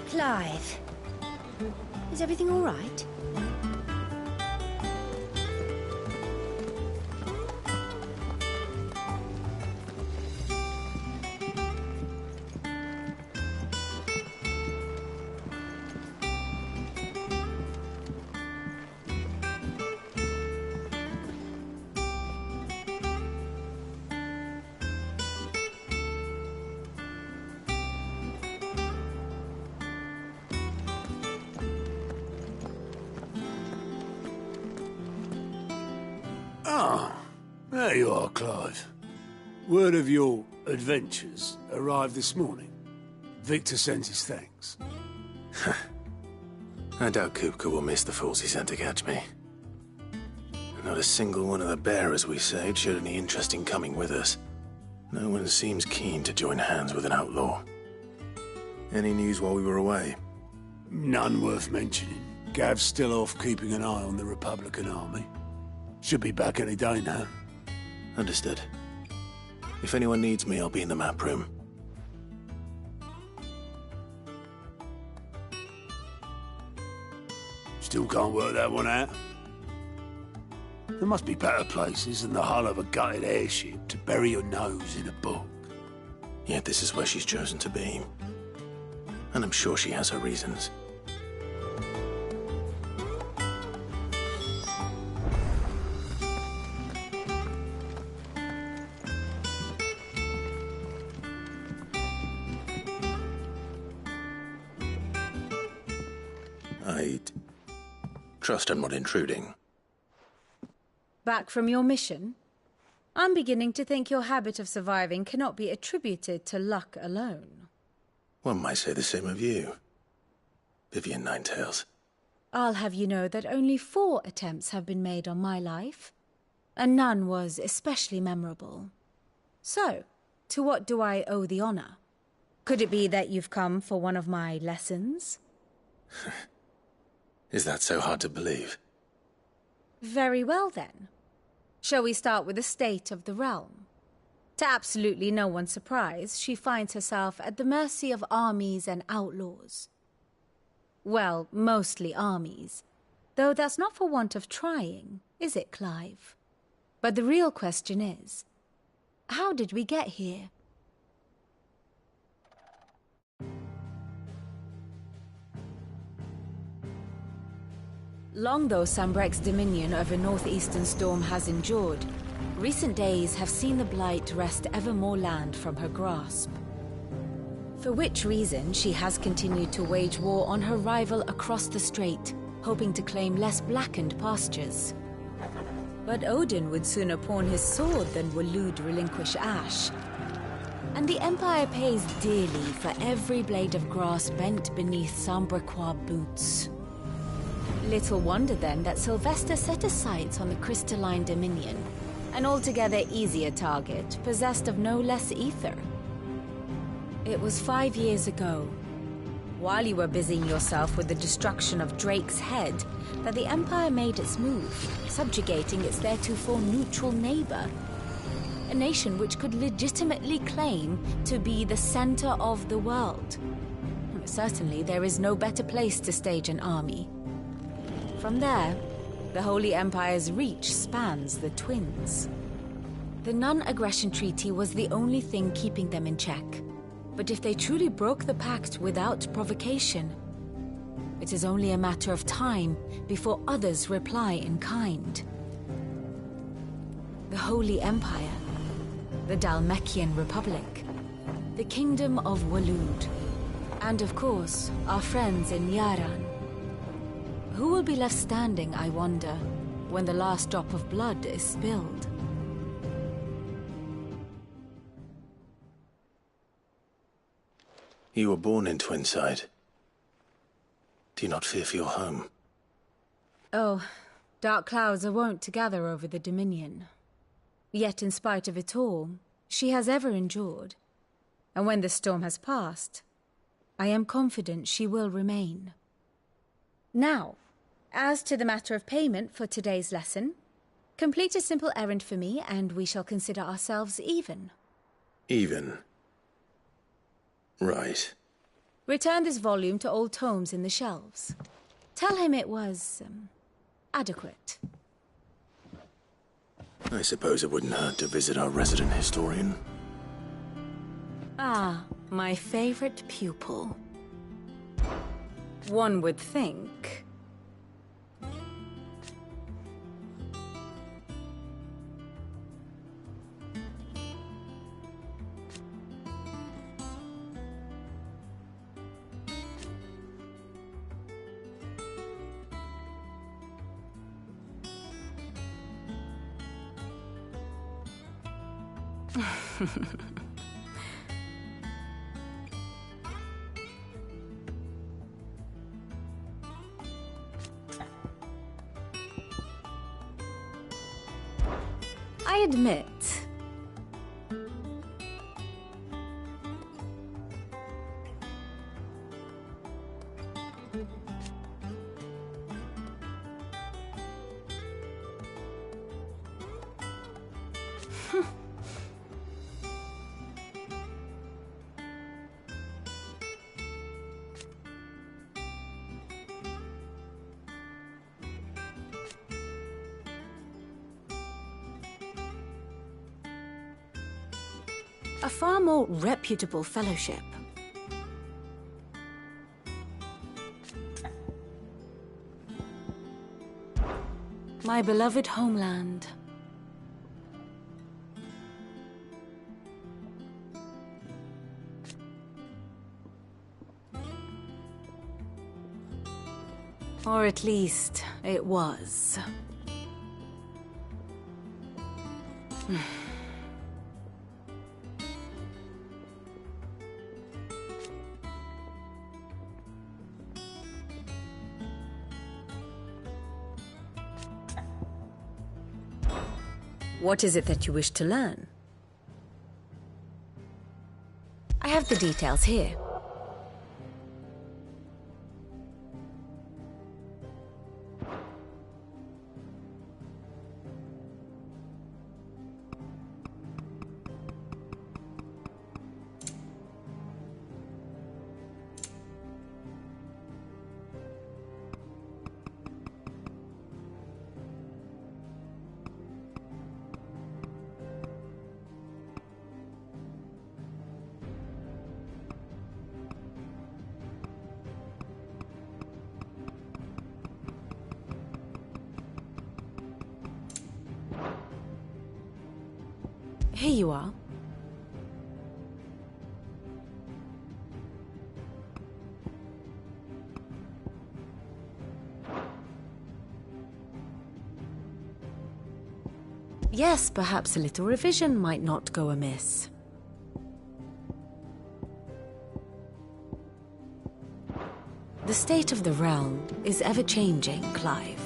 Clive, is everything all right? Ah, there you are, Clive. Word of your adventures arrived this morning. Victor sent his thanks. I doubt Kupka will miss the fools he sent to catch me. Not a single one of the bearers we saved showed any interest in coming with us. No one seems keen to join hands with an outlaw. Any news while we were away? None worth mentioning. Gav's still off keeping an eye on the Republican army. Should be back any day now. Understood. If anyone needs me, I'll be in the map room. Still can't work that one out. There must be better places than the hull of a gutted airship to bury your nose in a book. Yet this is where she's chosen to be. And I'm sure she has her reasons. I'd trust I'm not intruding. Back from your mission? I'm beginning to think your habit of surviving cannot be attributed to luck alone. One might say the same of you, Vivian Ninetails. I'll have you know that only 4 attempts have been made on my life, and none was especially memorable. So, to what do I owe the honor? Could it be that you've come for one of my lessons? Is that so hard to believe? Very well, then. Shall we start with the state of the realm? To absolutely no one's surprise, she finds herself at the mercy of armies and outlaws. Well, mostly armies. Though that's not for want of trying, is it, Clive? But the real question is, how did we get here? Long though Sambrek's dominion over northeastern Storm has endured, recent days have seen the Blight wrest ever more land from her grasp. For which reason she has continued to wage war on her rival across the strait, hoping to claim less blackened pastures. But Odin would sooner pawn his sword than Waloed relinquish Ash. And the Empire pays dearly for every blade of grass bent beneath Sambrequois boots. Little wonder then that Sylvester set his sights on the crystalline dominion, an altogether easier target, possessed of no less ether. It was 5 years ago, while you were busying yourself with the destruction of Drake's head, that the Empire made its move, subjugating its theretofore neutral neighbor. A nation which could legitimately claim to be the center of the world. Certainly, there is no better place to stage an army. From there, the Holy Empire's reach spans the Twins. The non-aggression treaty was the only thing keeping them in check. But if they truly broke the pact without provocation, it is only a matter of time before others reply in kind. The Holy Empire, the Dhalmekian Republic, the Kingdom of Waloed, and of course, our friends in Yaran. Who will be left standing, I wonder, when the last drop of blood is spilled? You were born in Twinside. Do you not fear for your home? Oh, dark clouds are wont to gather over the Dominion. Yet in spite of it all, she has ever endured. And when the storm has passed, I am confident she will remain. Now, as to the matter of payment for today's lesson, complete a simple errand for me and we shall consider ourselves even. Even? Right. Return this volume to old tomes in the shelves. Tell him it was, adequate. I suppose it wouldn't hurt to visit our resident historian. Ah, my favorite pupil. One would think. I admit, a far more reputable fellowship. My beloved homeland. Or at least, it was. What is it that you wish to learn? I have the details here. Here you are. Yes, perhaps a little revision might not go amiss. The state of the realm is ever-changing, Clive.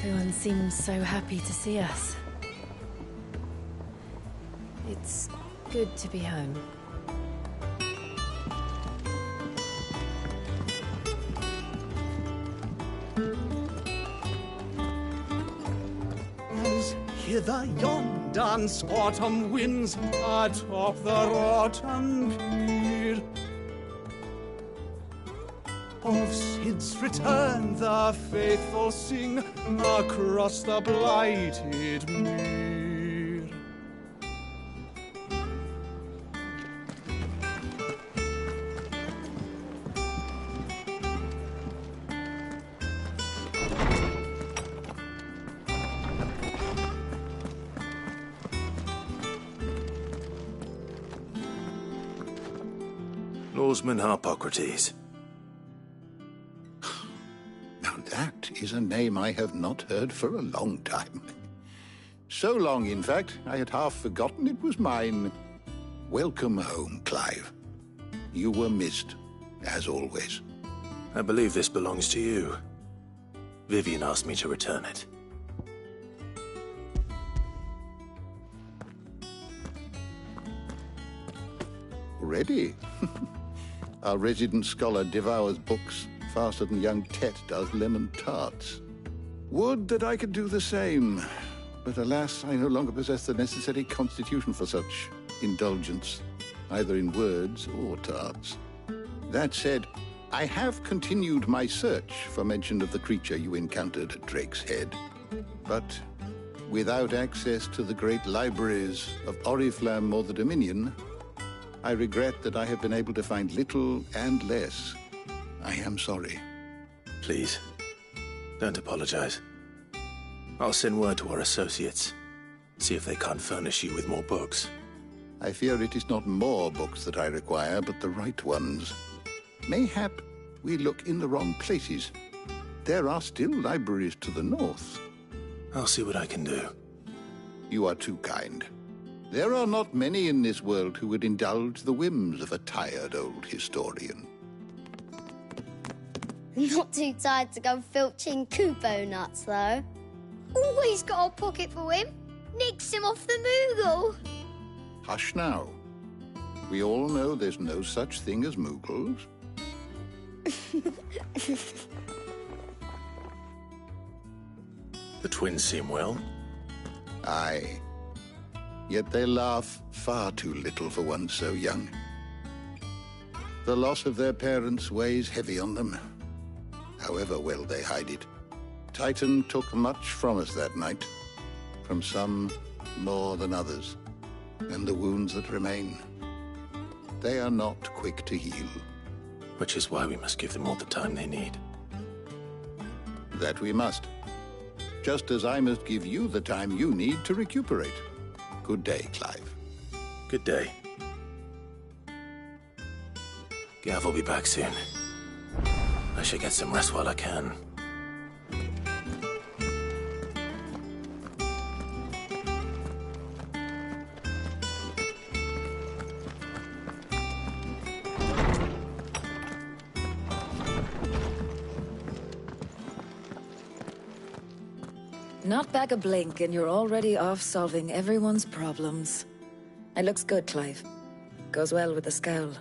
Everyone seems so happy to see us. It's good to be home. As hither yon dance autumn winds atop the rotten pier. Of Sid's return the faithful sing across the blighted mere. Norseman Harpocrates. Now that is a name I have not heard for a long time. So long, in fact, I had half forgotten it was mine. Welcome home, Clive. You were missed, as always. I believe this belongs to you. Vivian asked me to return it. Already? Our resident scholar devours books faster than young Tet does lemon tarts. Would that I could do the same. But alas, I no longer possess the necessary constitution for such indulgence, either in words or tarts. That said, I have continued my search for mention of the creature you encountered at Drake's Head. But without access to the great libraries of Oriflamme or the Dominion, I regret that I have been able to find little and less. I am sorry. Please, don't apologize. I'll send word to our associates. See if they can't furnish you with more books. I fear it is not more books that I require, but the right ones. Mayhap we look in the wrong places. There are still libraries to the north. I'll see what I can do. You are too kind. There are not many in this world who would indulge the whims of a tired old historian. Not too tired to go filching Kupo nuts, though. Always got a pocket for him. Nicks him off the Moogle. Hush now. We all know there's no such thing as Moogles. The twins seem well. Aye. Yet they laugh far too little for one so young. The loss of their parents weighs heavy on them, however well they hide it. Titan took much from us that night, from some more than others, and the wounds that remain, they are not quick to heal. Which is why we must give them all the time they need. That we must. Just as I must give you the time you need to recuperate. Good day, Clive. Good day. Gav will be back soon. I should get some rest while I can. Not back a blink and you're already off solving everyone's problems. It looks good, Clive. Goes well with the scowl.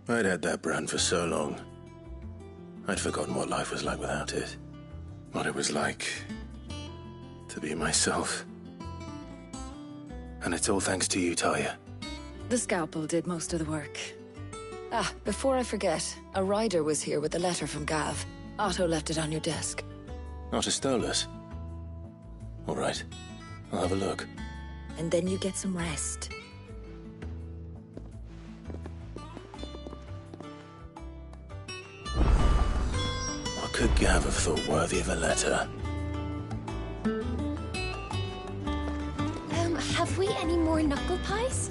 I'd had that brand for so long. I'd forgotten what life was like without it. What it was like to be myself. And it's all thanks to you, Talia. The scalpel did most of the work. Ah, before I forget, a rider was here with a letter from Gav. Otto left it on your desk. Otto stole us. All right, I'll have a look. And then you get some rest. What could Gav have thought worthy of a letter? Have we any more knuckle pies?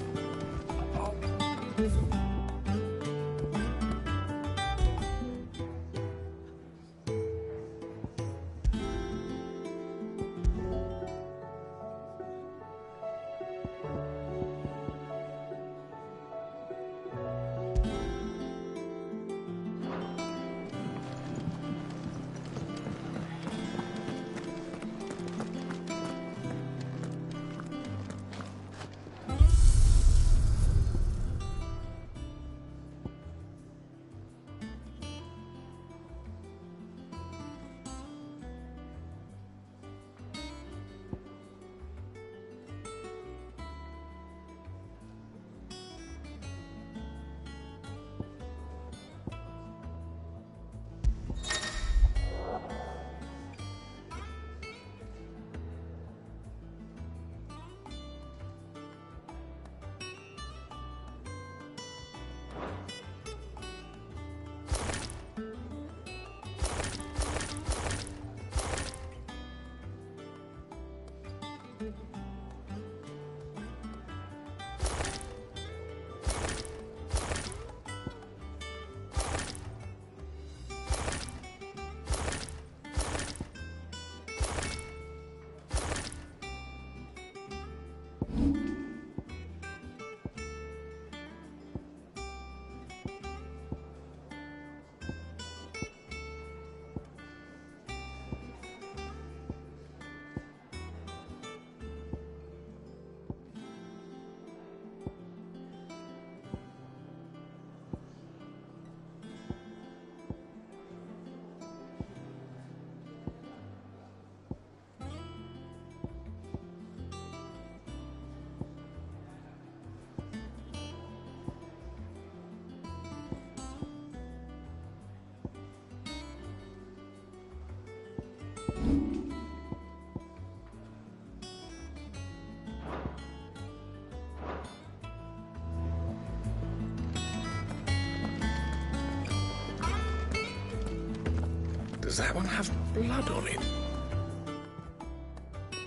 Does that one have blood on it?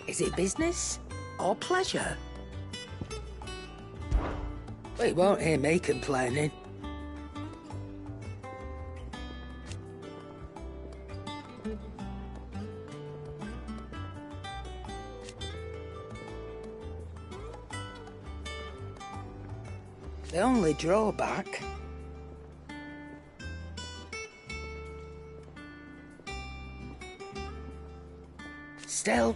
Is it business or pleasure? Well, you won't hear me complaining. The only drawback... Still...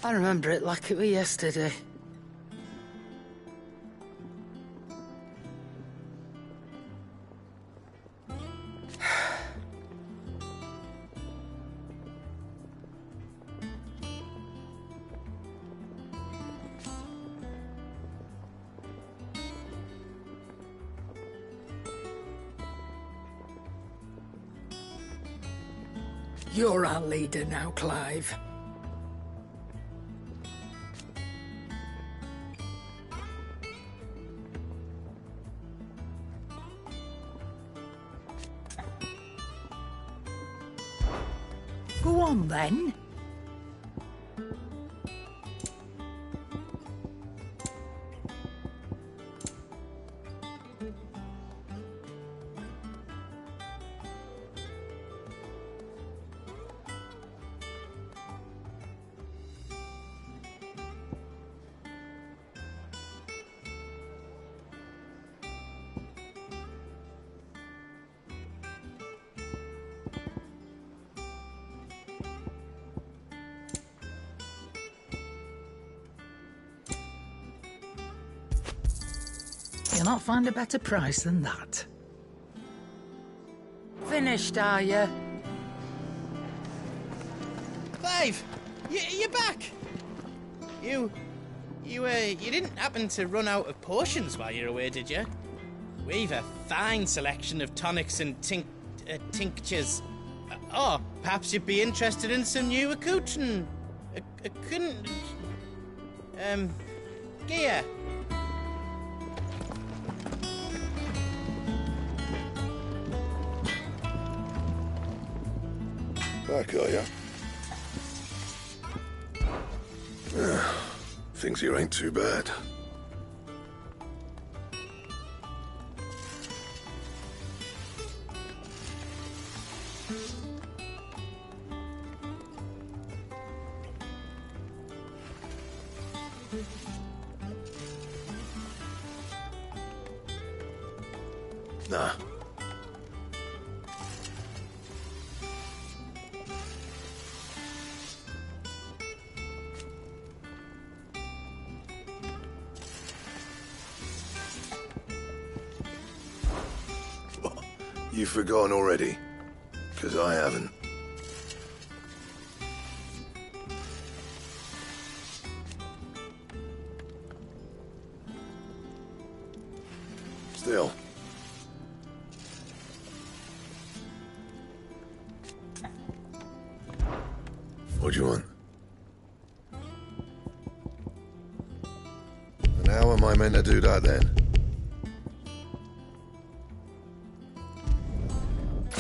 I remember it like it was yesterday. You're our leader now, Clive. Go on, then. You'll not find a better price than that. Finished, are you? Clive, you're back. You didn't happen to run out of potions while you're away, did you? We've a fine selection of tonics and tinctures. Oh, perhaps you'd be interested in some new accoutrement. Gear. Back, are ya? Things here ain't too bad. Nah. You've forgotten already? 'Cause I haven't. Still. What do you want? And how am I meant to do that then?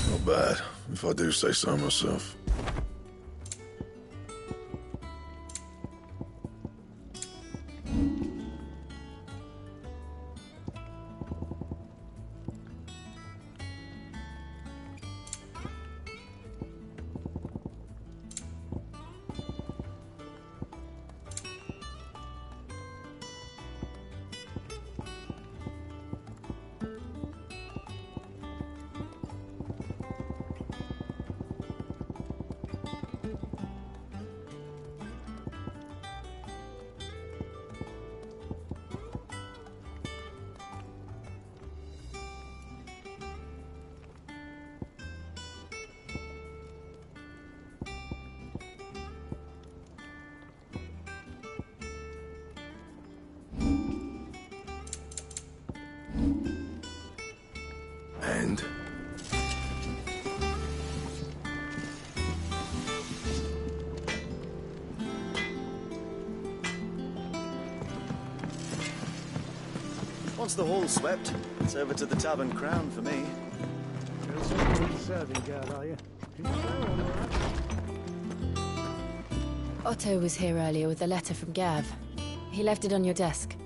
Not bad, if I do say so myself. Once the hall's swept, it's over to the Tavern Crown for me. You're a serving girl, are you? Otto was here earlier with a letter from Gav. He left it on your desk.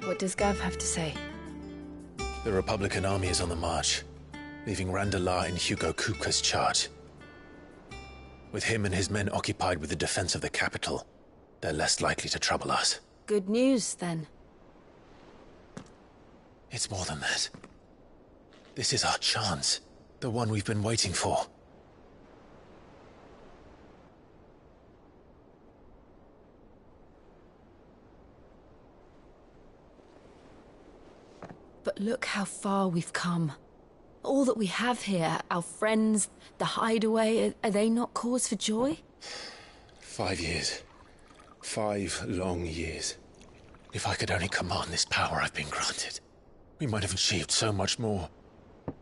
What does Gav have to say? The Republican army is on the march, leaving Randalar in Hugo Kupka's charge. With him and his men occupied with the defense of the capital, they're less likely to trouble us. Good news, then. It's more than that. This is our chance. The one we've been waiting for. But look how far we've come. All that we have here, our friends, the hideaway, are they not cause for joy? 5 years. 5 long years. If I could only command this power I've been granted, we might have achieved so much more.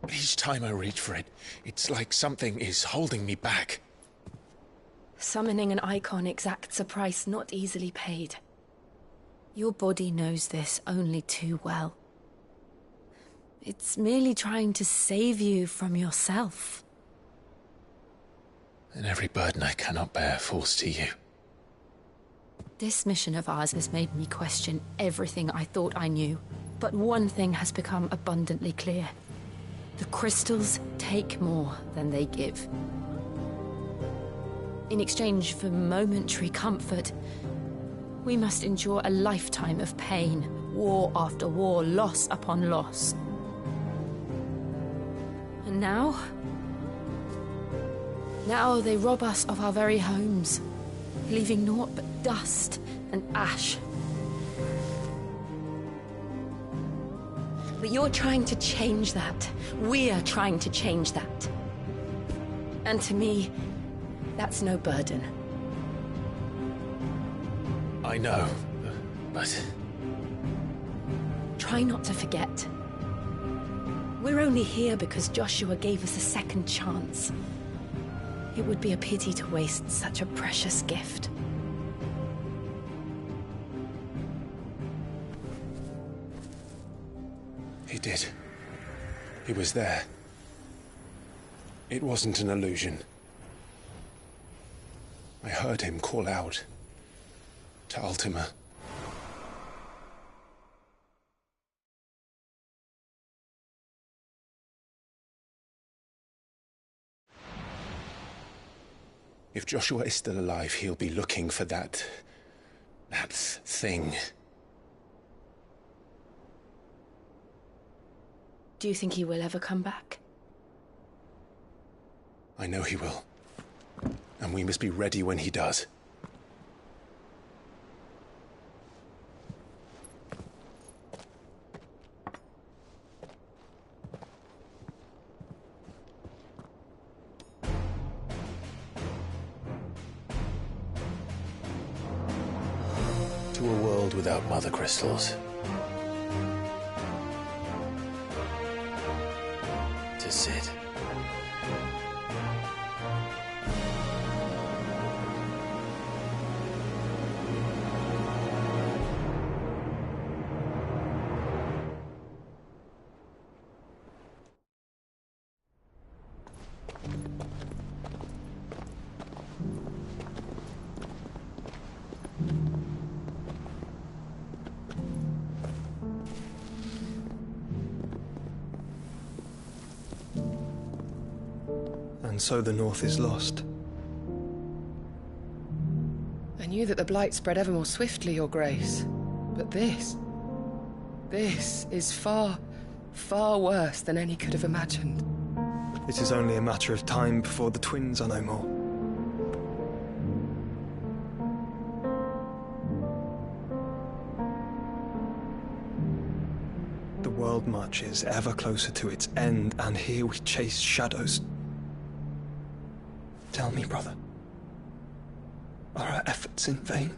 But each time I reach for it, it's like something is holding me back. Summoning an icon exacts a price not easily paid. Your body knows this only too well. It's merely trying to save you from yourself. And every burden I cannot bear falls to you. This mission of ours has made me question everything I thought I knew. But one thing has become abundantly clear. The crystals take more than they give. In exchange for momentary comfort, we must endure a lifetime of pain, war after war, loss upon loss. And now they rob us of our very homes, leaving naught but dust and ash. But you're trying to change that. We're trying to change that. And to me, that's no burden. I know, but... Try not to forget. We're only here because Joshua gave us a second chance. It would be a pity to waste such a precious gift. He did. He was there. It wasn't an illusion. I heard him call out to Ultima. If Joshua is still alive, he'll be looking for that thing. Do you think he will ever come back? I know he will. And we must be ready when he does. To a world without mother crystals. To Sid. And so the North is lost. I knew that the Blight spread ever more swiftly, Your Grace. But this is far, far worse than any could have imagined. It is only a matter of time before the twins are no more. The world marches ever closer to its end, and here we chase shadows. Tell me, brother, are our efforts in vain?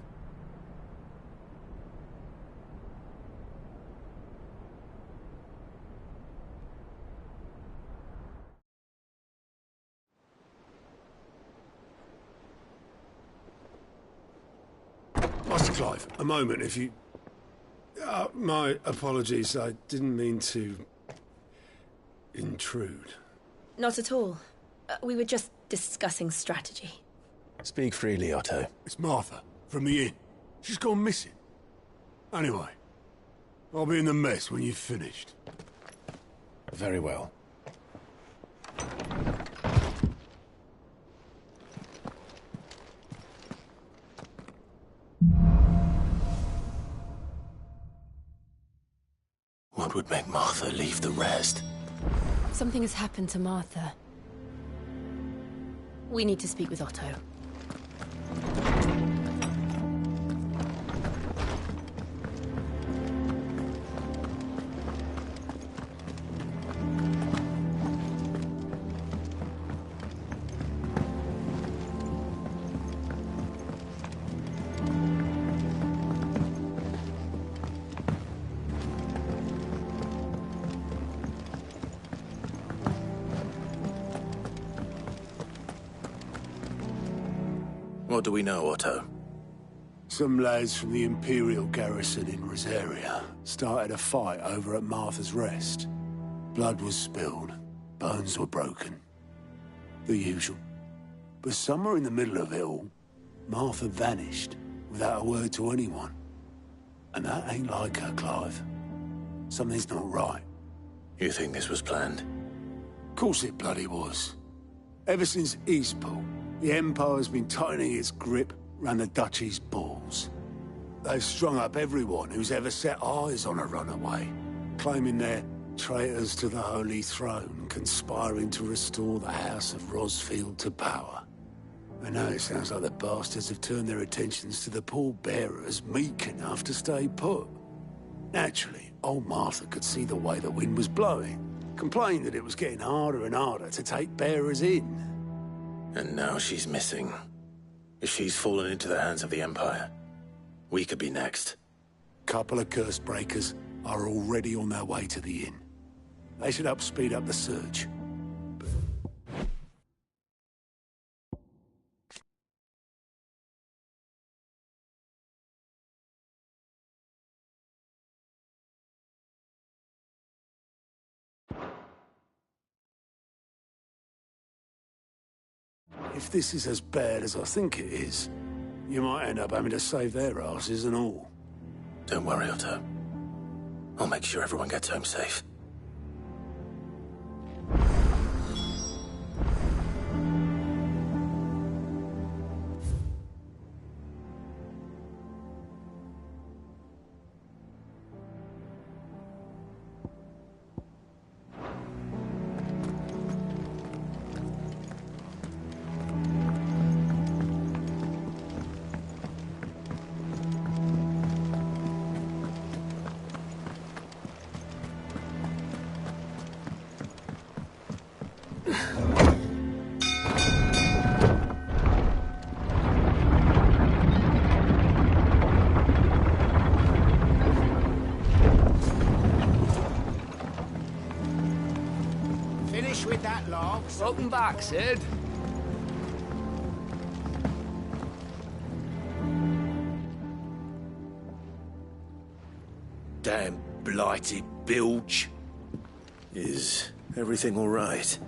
Master Clive, a moment, if you... my apologies, I didn't mean to... intrude. Not at all. We were just discussing strategy. Speak freely, Otto. It's Martha, from the inn. She's gone missing. Anyway, I'll be in the mess when you've finished. Very well. What would make Martha leave the rest? Something has happened to Martha. We need to speak with Otto. What do we know, Otto? Some lads from the Imperial garrison in Rosaria started a fight over at Martha's Rest. Blood was spilled, bones were broken. The usual. But somewhere in the middle of it all, Martha vanished without a word to anyone. And that ain't like her, Clive. Something's not right. You think this was planned? Of course it bloody was. Ever since Eastpool, the Empire's been tightening its grip round the Duchy's balls. They've strung up everyone who's ever set eyes on a runaway, claiming they're traitors to the Holy Throne, conspiring to restore the House of Rosfield to power. And now it sounds like the bastards have turned their attentions to the pallbearers meek enough to stay put. Naturally, old Martha could see the way the wind was blowing, complained that it was getting harder and harder to take bearers in. And now she's missing. If she's fallen into the hands of the Empire, we could be next. Couple of curse breakers are already on their way to the inn. They should help speed up the search. If this is as bad as I think it is, you might end up having to save their asses and all. Don't worry, Otto. I'll make sure everyone gets home safe. With that log. Welcome back, Sid. Damn blighted bilge. Is everything all right?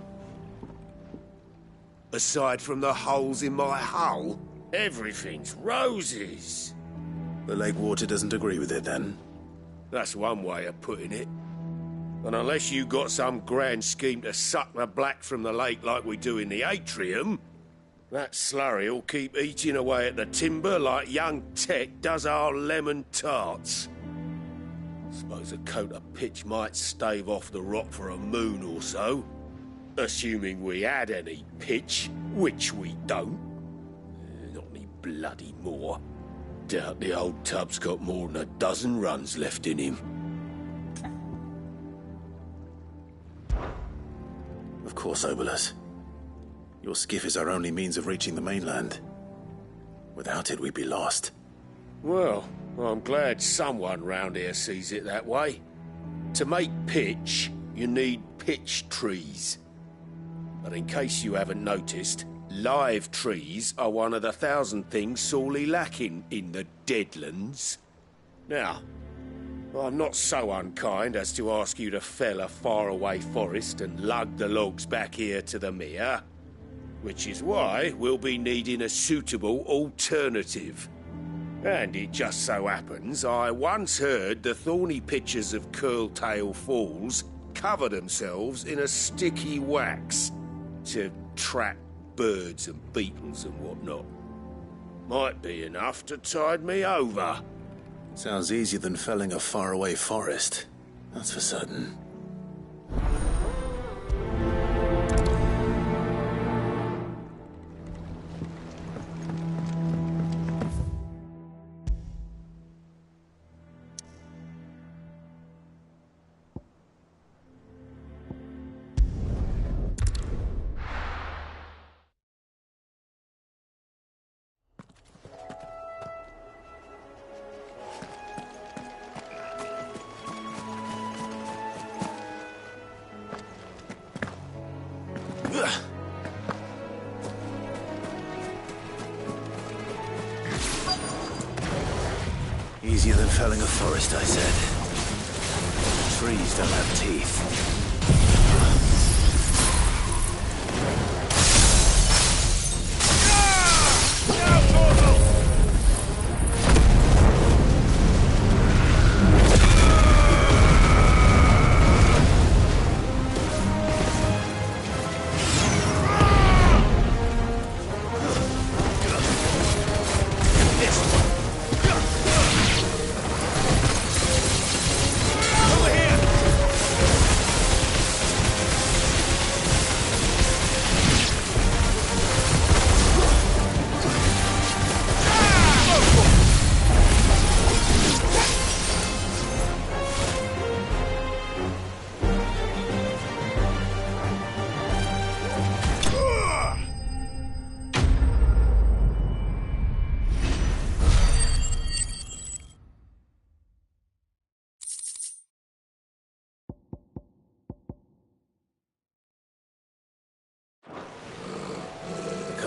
Aside from the holes in my hull, everything's roses. The lake water doesn't agree with it, then? That's one way of putting it. And unless you got some grand scheme to suck the black from the lake like we do in the atrium, that slurry'll keep eating away at the timber like young Tet does our lemon tarts. Suppose a coat of pitch might stave off the rot for a moon or so. Assuming we had any pitch, which we don't. Not any bloody more. Doubt the old tub's got more than a dozen runs left in him. Of course, Obolus. Your skiff is our only means of reaching the mainland. Without it, we'd be lost. Well, I'm glad someone round here sees it that way. To make pitch, you need pitch trees. But in case you haven't noticed, live trees are one of the 1,000 things sorely lacking in the Deadlands. Now, I'm not so unkind as to ask you to fell a faraway forest and lug the logs back here to the mere, which is why we'll be needing a suitable alternative. And it just so happens I once heard the thorny pitchers of Curltail Falls cover themselves in a sticky wax to trap birds and beetles and whatnot. Might be enough to tide me over. Sounds easier than felling a faraway forest. That's for certain. Easier than felling a forest, I said. Trees don't have teeth.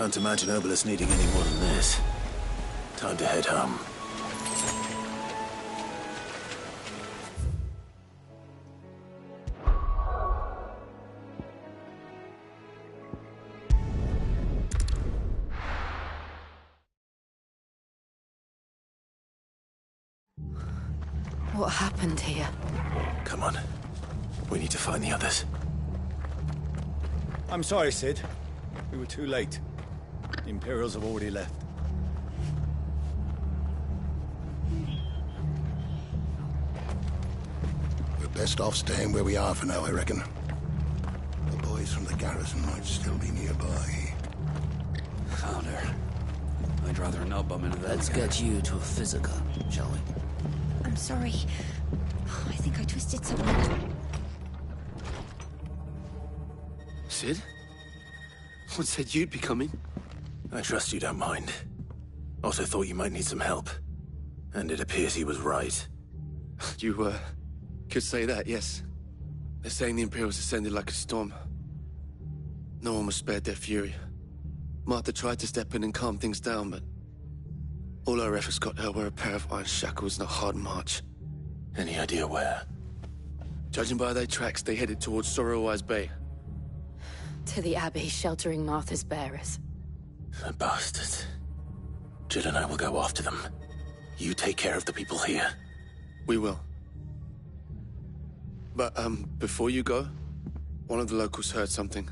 Can't imagine Obolus needing any more than this. Time to head home. What happened here? Come on. We need to find the others. I'm sorry, Sid. We were too late. The Imperials have already left. We're best off staying where we are for now, I reckon. The boys from the garrison might still be nearby. Found her. I'd rather not bump into that. Let's get you to a physical, shall we? I'm sorry. I think I twisted something. Sid? What said you'd be coming? I trust you don't mind. Also thought you might need some help. And it appears he was right. You, could say that, yes. They're saying the Imperials descended like a storm. No one was spared their fury. Martha tried to step in and calm things down, but all our efforts got her were a pair of iron shackles and a hard march. Any idea where? Judging by their tracks, they headed towards Sorrowwise Bay. To the Abbey sheltering Martha's bearers. The bastards. Jill and I will go after them. You take care of the people here. We will. But, before you go, one of the locals heard something.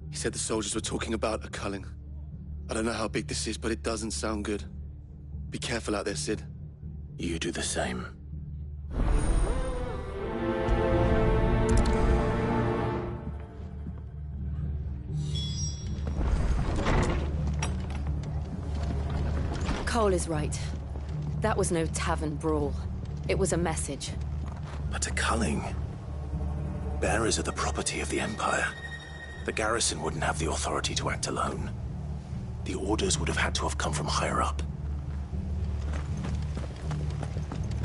He said the soldiers were talking about a culling. I don't know how big this is, but it doesn't sound good. Be careful out there, Sid. You do the same. Cole is right. That was no tavern brawl. It was a message. But a culling? Bearers are the property of the Empire. The garrison wouldn't have the authority to act alone. The orders would have had to have come from higher up.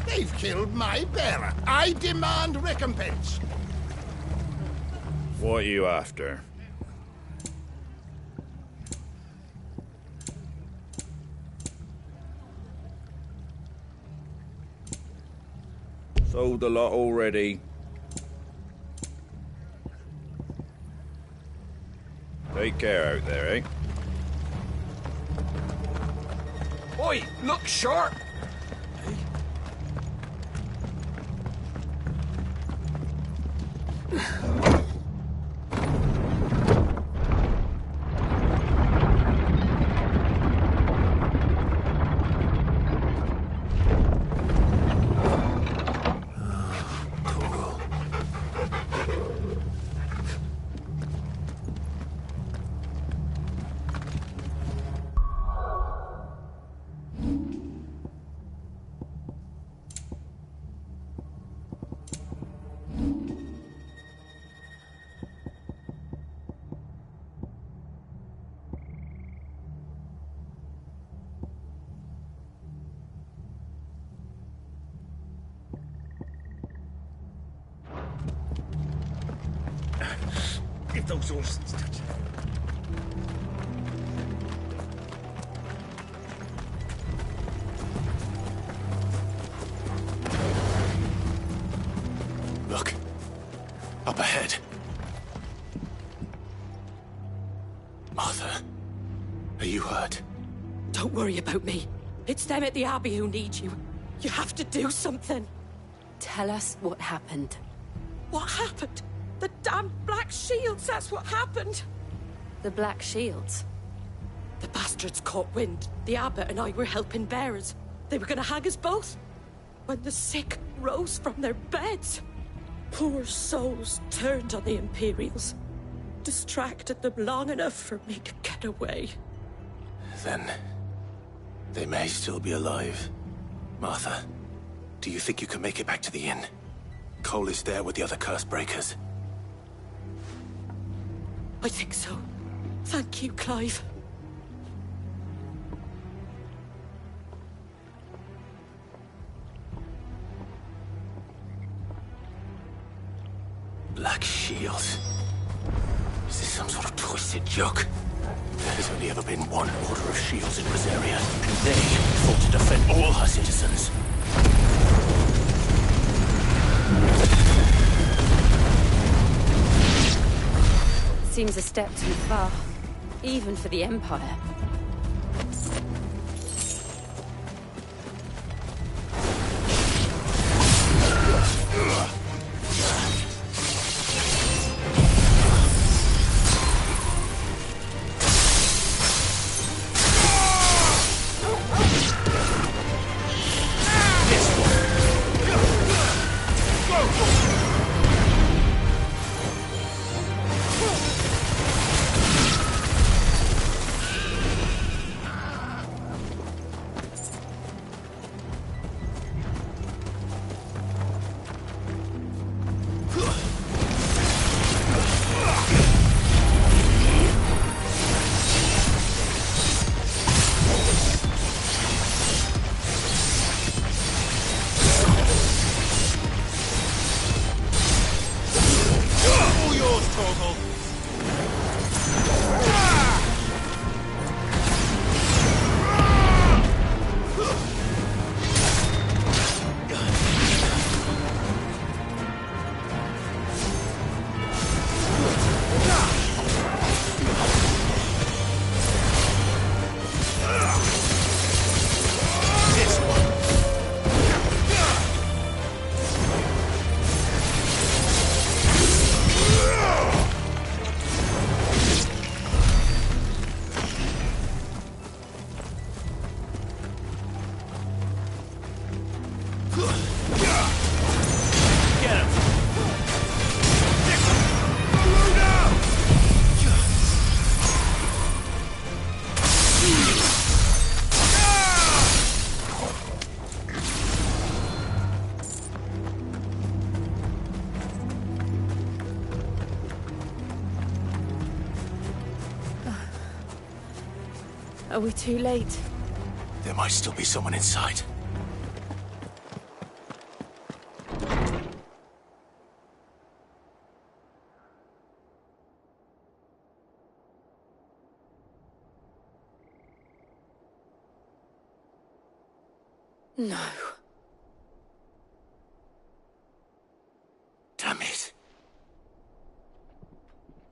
They've killed my bearer. I demand recompense. What are you after? Sold a lot already. Take care out there, eh? Oi, look sharp! If those horses touch. Look. Up ahead. Martha, are you hurt? Don't worry about me. It's them at the Abbey who need you. You have to do something. Tell us what happened. What happened? The damn Black Shields, that's what happened. The Black Shields? The bastards caught wind. The abbot and I were helping bearers. They were gonna hang us both. When the sick rose from their beds, poor souls turned on the Imperials. Distracted them long enough for me to get away. Then they may still be alive. Martha, do you think you can make it back to the inn? Cole is there with the other curse breakers. I think so. Thank you, Clive. Black Shields. Is this some sort of twisted joke? There has only ever been one Order of Shields in Rosaria, and they fought to defend all her citizens. Seems a step too far, even for the Empire. Are we too late? There might still be someone inside. No. Damn it.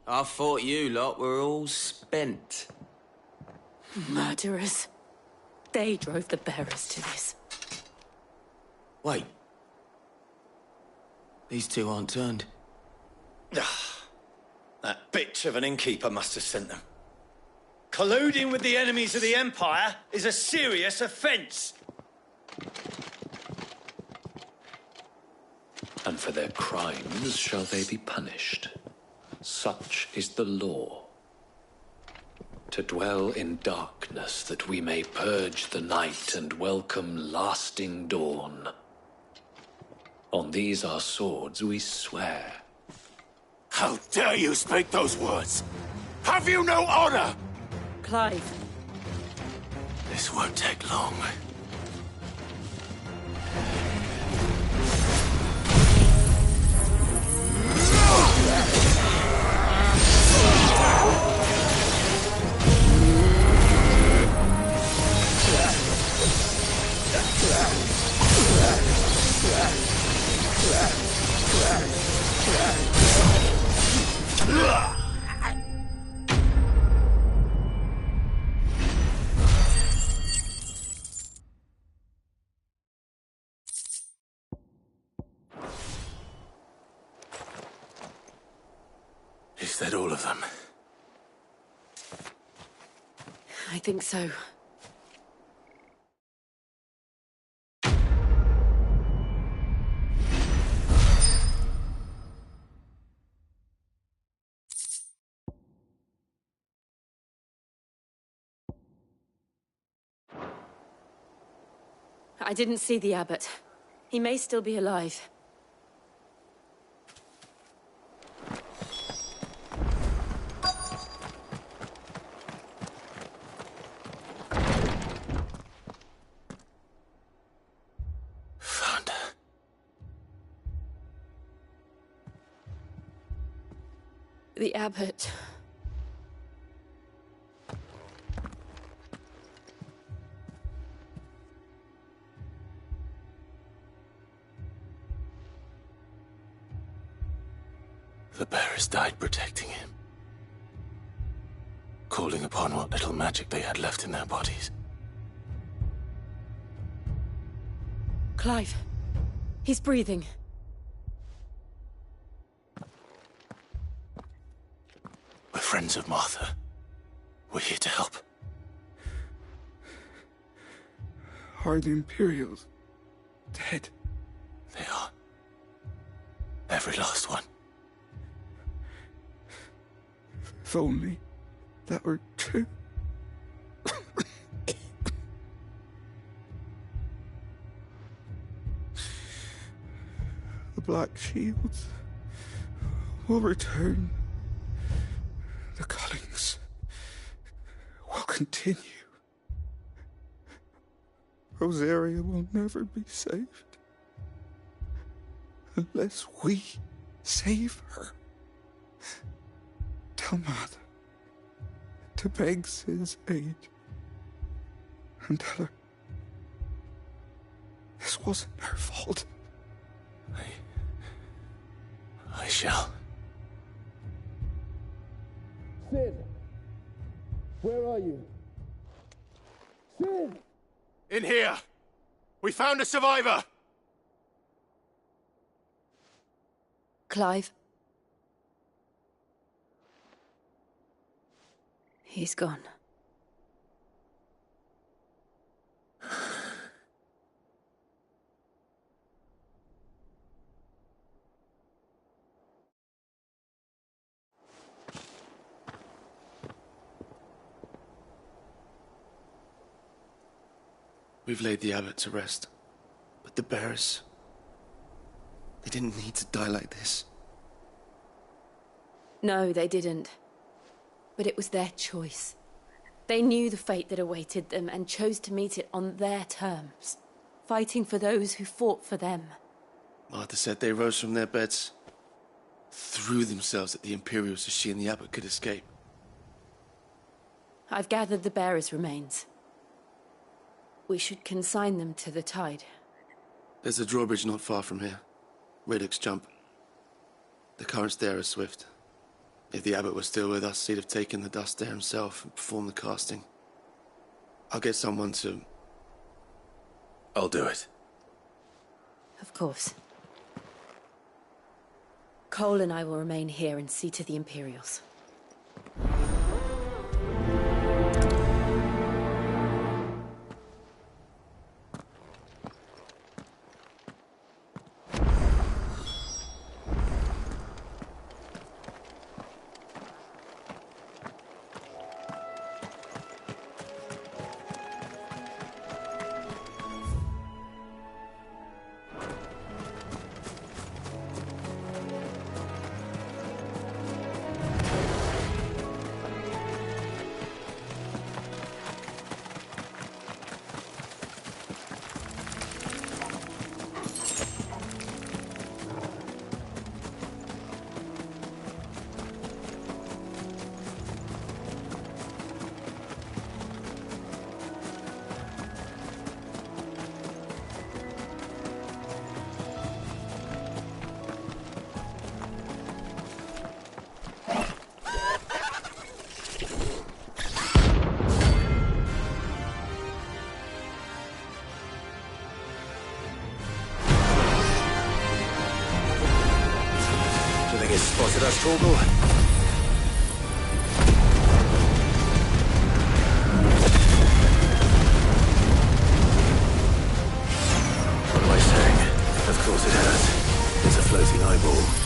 I thought you lot were all spent. Murderers. They drove the bearers to this. Wait. These two aren't turned. That bitch of an innkeeper must have sent them. Colluding with the enemies of the Empire is a serious offence. And for their crimes shall they be punished. Such is the law. To dwell in darkness that we may purge the night and welcome lasting dawn. On these our swords we swear. How dare you speak those words? Have you no honor? Clive. This won't take long. Is that all of them? I think so. I didn't see the abbot. He may still be alive. Found her. The abbot. The bearers died protecting him. Calling upon what little magic they had left in their bodies. Clive. He's breathing. We're friends of Martha. We're here to help. Are the Imperials dead? They are. Every last one. If only that were true. The Black Shields will return. The cullings will continue. Rosaria will never be saved unless we save her. Tell Mother to beg Sid's aid and tell her this wasn't her fault. I shall. Sid! Where are you? Sid! In here! We found a survivor! Clive. He's gone. We've laid the abbot to rest. But the bearers... they didn't need to die like this. No, they didn't. But it was their choice. They knew the fate that awaited them and chose to meet it on their terms, fighting for those who fought for them. Martha said they rose from their beds, threw themselves at the Imperials so she and the Abbot could escape. I've gathered the bearers' remains. We should consign them to the tide. There's a drawbridge not far from here. Redux Jump. The currents there are swift. If the Abbot was still with us, he'd have taken the dust there himself and performed the casting. I'll get someone to... I'll do it. Of course. Cole and I will remain here and see to the Imperials. Spotted us, Torgal. What am I saying? Of course it has. It's a floating eyeball.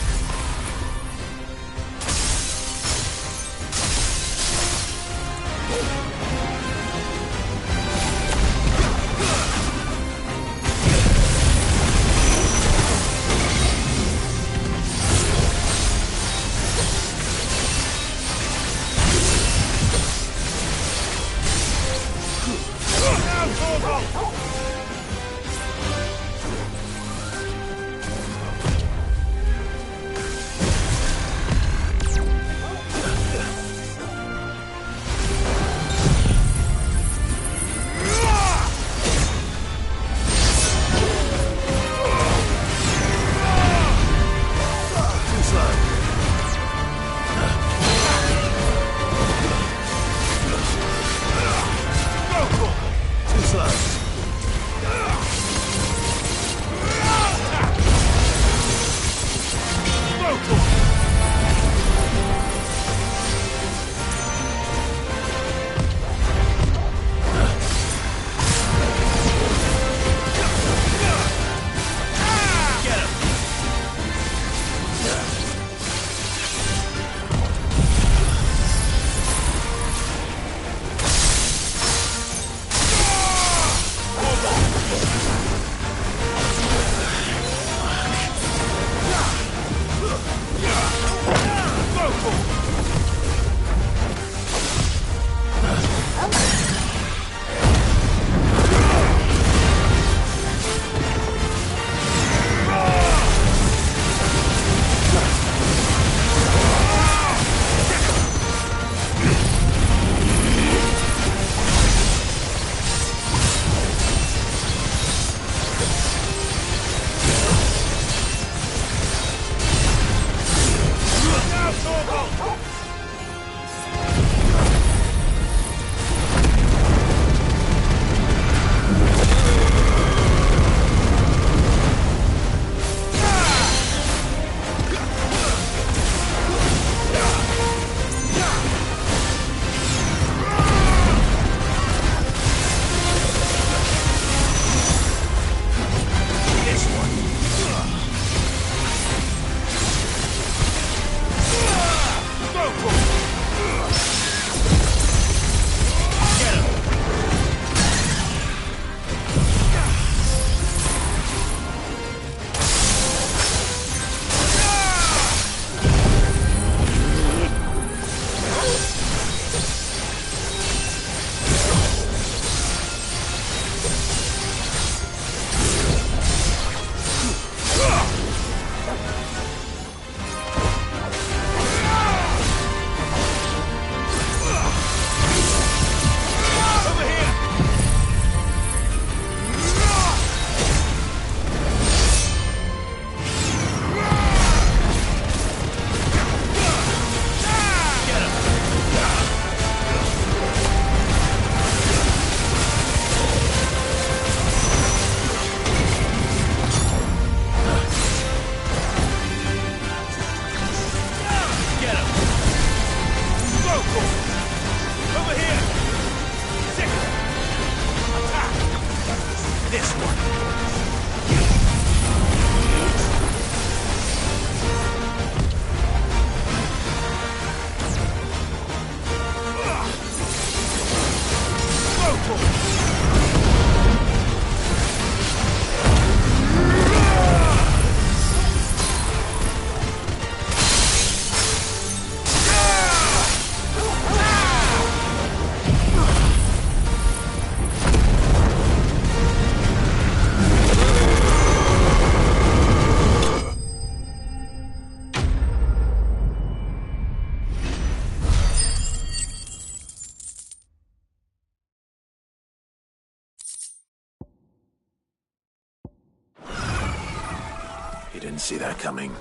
You didn't see that coming.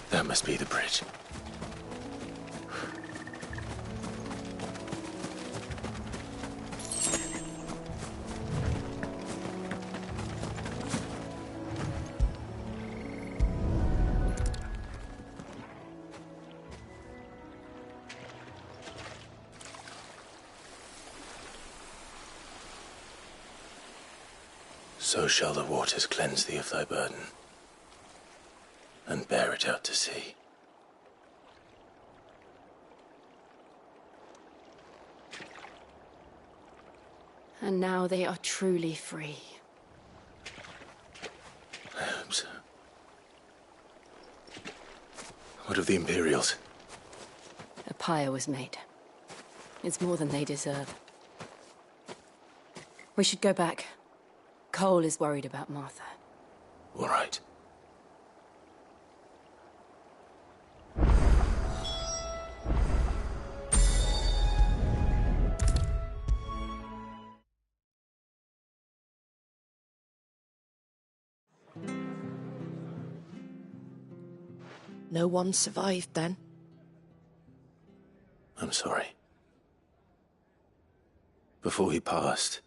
That must be the bridge. So shall the waters cleanse thee of thy burden, and bear it out to sea. And now they are truly free. I hope so. What of the Imperials? A pyre was made. It's more than they deserve. We should go back. Cole is worried about Martha. All right. No one survived then? I'm sorry. Before he passed,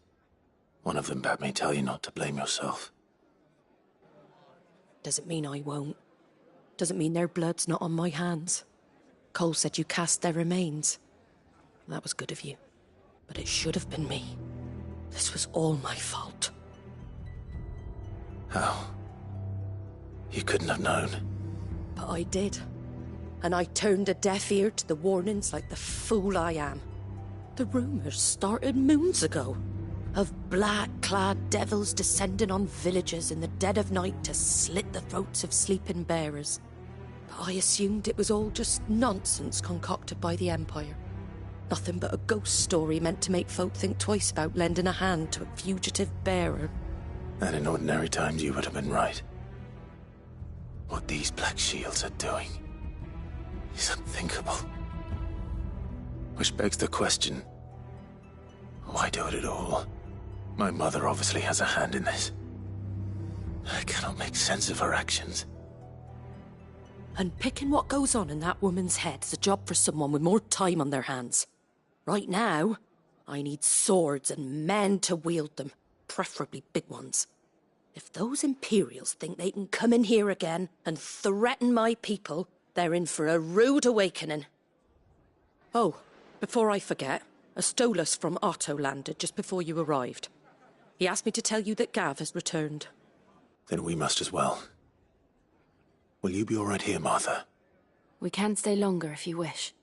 one of them bade me tell you not to blame yourself. Doesn't mean I won't. Doesn't mean their blood's not on my hands. Cole said you cast their remains. That was good of you. But it should have been me. This was all my fault. How? You couldn't have known. But I did. And I turned a deaf ear to the warnings like the fool I am. The rumours started moons ago. Of black-clad devils descending on villages in the dead of night to slit the throats of sleeping bearers. But I assumed it was all just nonsense concocted by the Empire. Nothing but a ghost story meant to make folk think twice about lending a hand to a fugitive bearer. And in ordinary times you would have been right. What these Black Shields are doing is unthinkable. Which begs the question, why do it at all? My mother obviously has a hand in this. I cannot make sense of her actions. And picking what goes on in that woman's head is a job for someone with more time on their hands. Right now, I need swords and men to wield them, preferably big ones. If those Imperials think they can come in here again and threaten my people, they're in for a rude awakening. Oh, before I forget, a Stolas from Otto landed just before you arrived. He asked me to tell you that Gav has returned. Then we must as well. Will you be all right here, Martha? We can stay longer if you wish.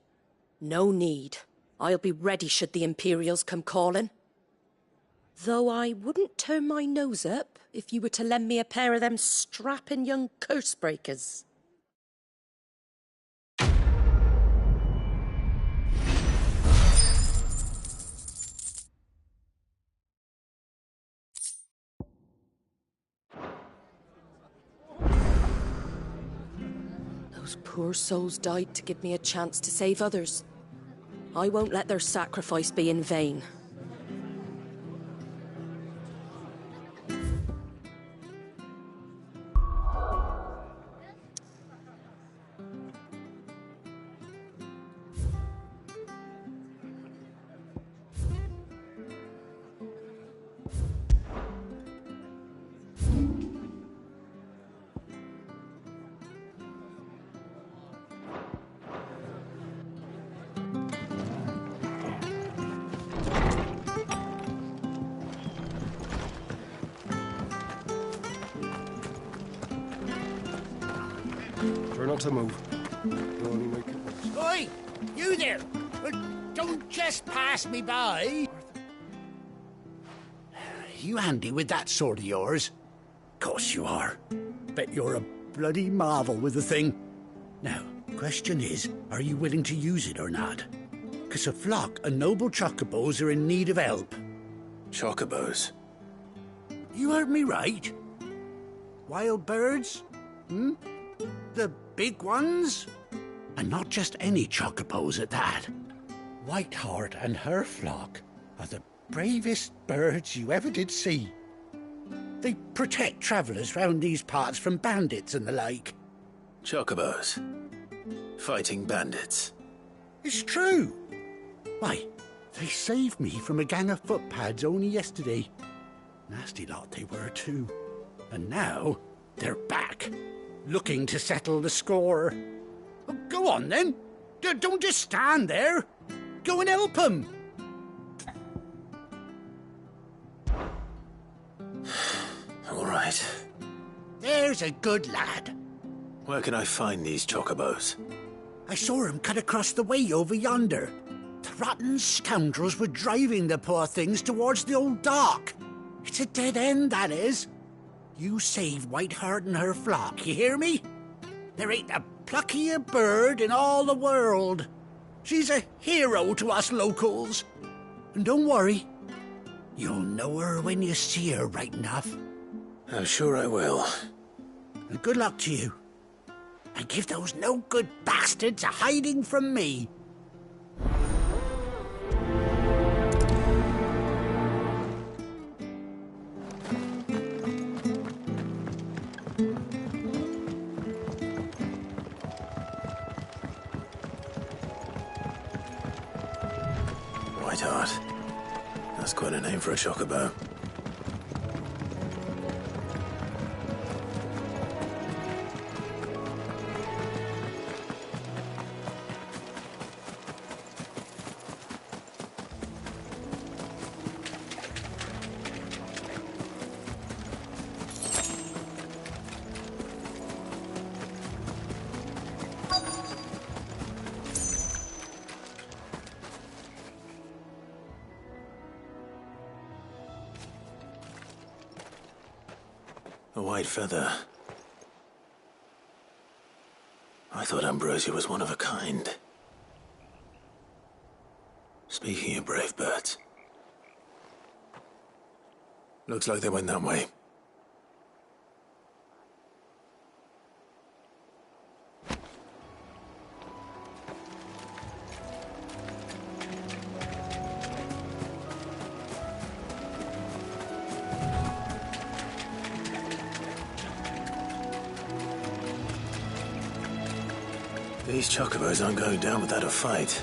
No need. I'll be ready should the Imperials come calling. Though I wouldn't turn my nose up if you were to lend me a pair of them strapping young curse breakers. Those poor souls died to give me a chance to save others. I won't let their sacrifice be in vain. Try not to move. You'll only make it worse. Oi! You there! Don't just pass me by! You handy with that sword of yours? Course you are. Bet you're a bloody marvel with the thing. Now, question is, are you willing to use it or not? 'Cause a flock of noble chocobos are in need of help. Chocobos? You heard me right. Wild birds? The big ones? And not just any chocobos at that. Whiteheart and her flock are the bravest birds you ever did see. They protect travellers round these parts from bandits and the like. Chocobos. Fighting bandits. It's true. Why, they saved me from a gang of footpads only yesterday. Nasty lot they were too. And now they're back, looking to settle the score. Oh, go on then. Don't just stand there. Go and help them. All right. There's a good lad. Where can I find these chocobos? I saw him cut across the way over yonder. The rotten scoundrels were driving the poor things towards the old dock. It's a dead end, that is. You save Whiteheart and her flock, you hear me? There ain't a pluckier bird in all the world. She's a hero to us locals. And don't worry, you'll know her when you see her right enough. I'm sure I will. And good luck to you. And give those no-good bastards a hiding from me. Whiteheart. That's quite a name for a chocobo. A white feather. I thought Ambrosia was one of a kind. Speaking of brave birds. Looks like they went that way. These chocobos aren't going down without a fight.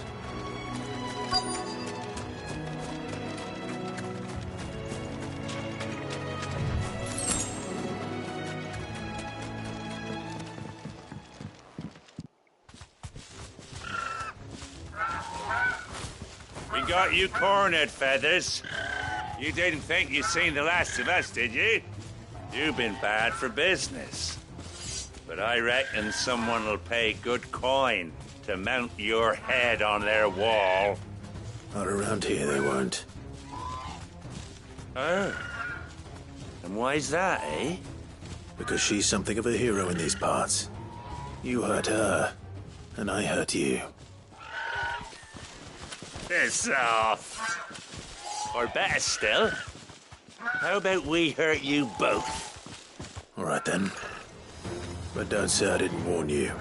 We got you cornered, Feathers. You didn't think you'd seen the last of us, did you? You've been bad for business. But I reckon someone will pay good coin to mount your head on their wall. Not around here, they won't. Oh. And why's that, eh? Because she's something of a hero in these parts. You hurt her, and I hurt you. Piss off. Or better still, how about we hurt you both? All right, then. But don't say I didn't warn you.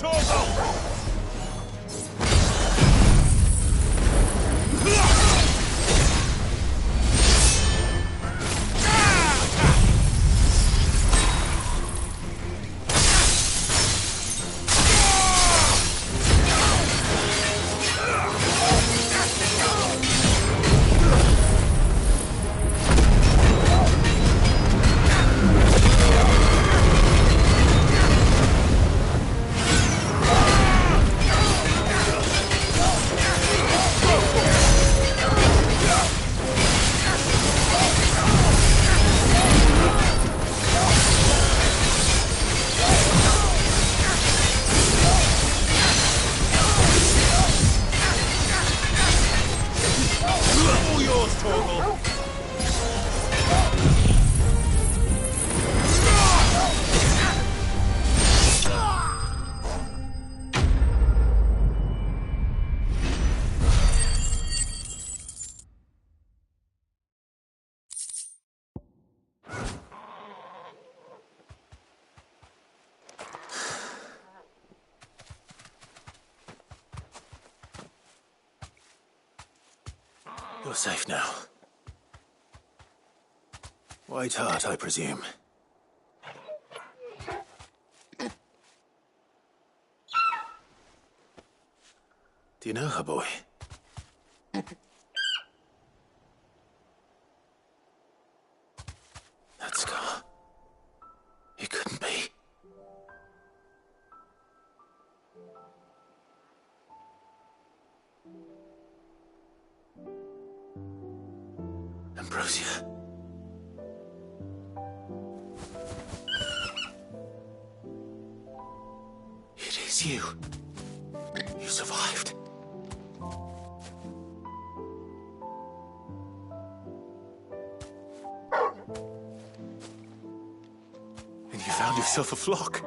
Torgal! You're safe now. White Hart, I presume. Do you know her, boy? That scar. It couldn't be. Ambrosia. It is you. You survived. And you found yourself a flock.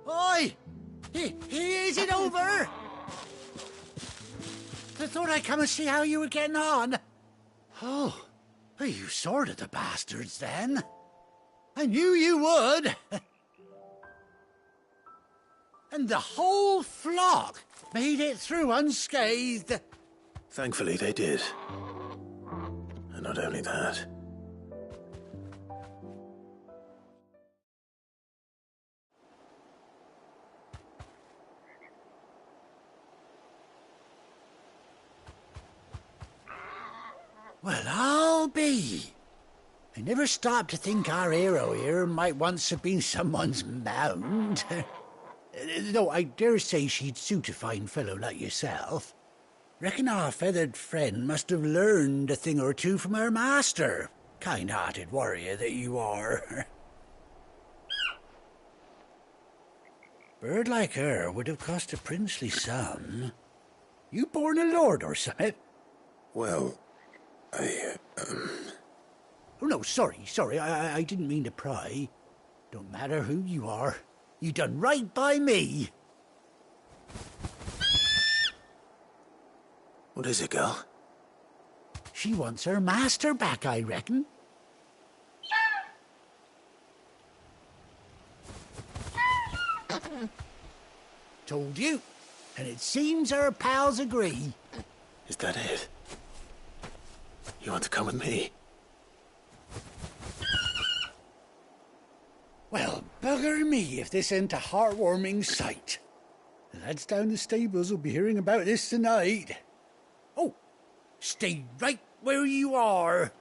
Oi! Is it over? I thought I'd come and see how you were getting on. Oh, well, you sorted the bastards then. I knew you would. And the whole flock made it through unscathed. Thankfully, they did. And not only that. Well, I'll be. I never stopped to think our hero here might once have been someone's mount. Though I dare say she'd suit a fine fellow like yourself. Reckon our feathered friend must have learned a thing or two from her master. Kind-hearted warrior that you are. Bird like her would have cost a princely sum. You born a lord or something? Well, Oh, no, sorry. I didn't mean to pry. Don't matter who you are. You done right by me. What is it, girl? She wants her master back, I reckon. Told you. And it seems her pals agree. Is that it? You want to come with me? Well, bugger me if this ain't a heartwarming sight. The lads down the stables will be hearing about this tonight. Oh, stay right where you are.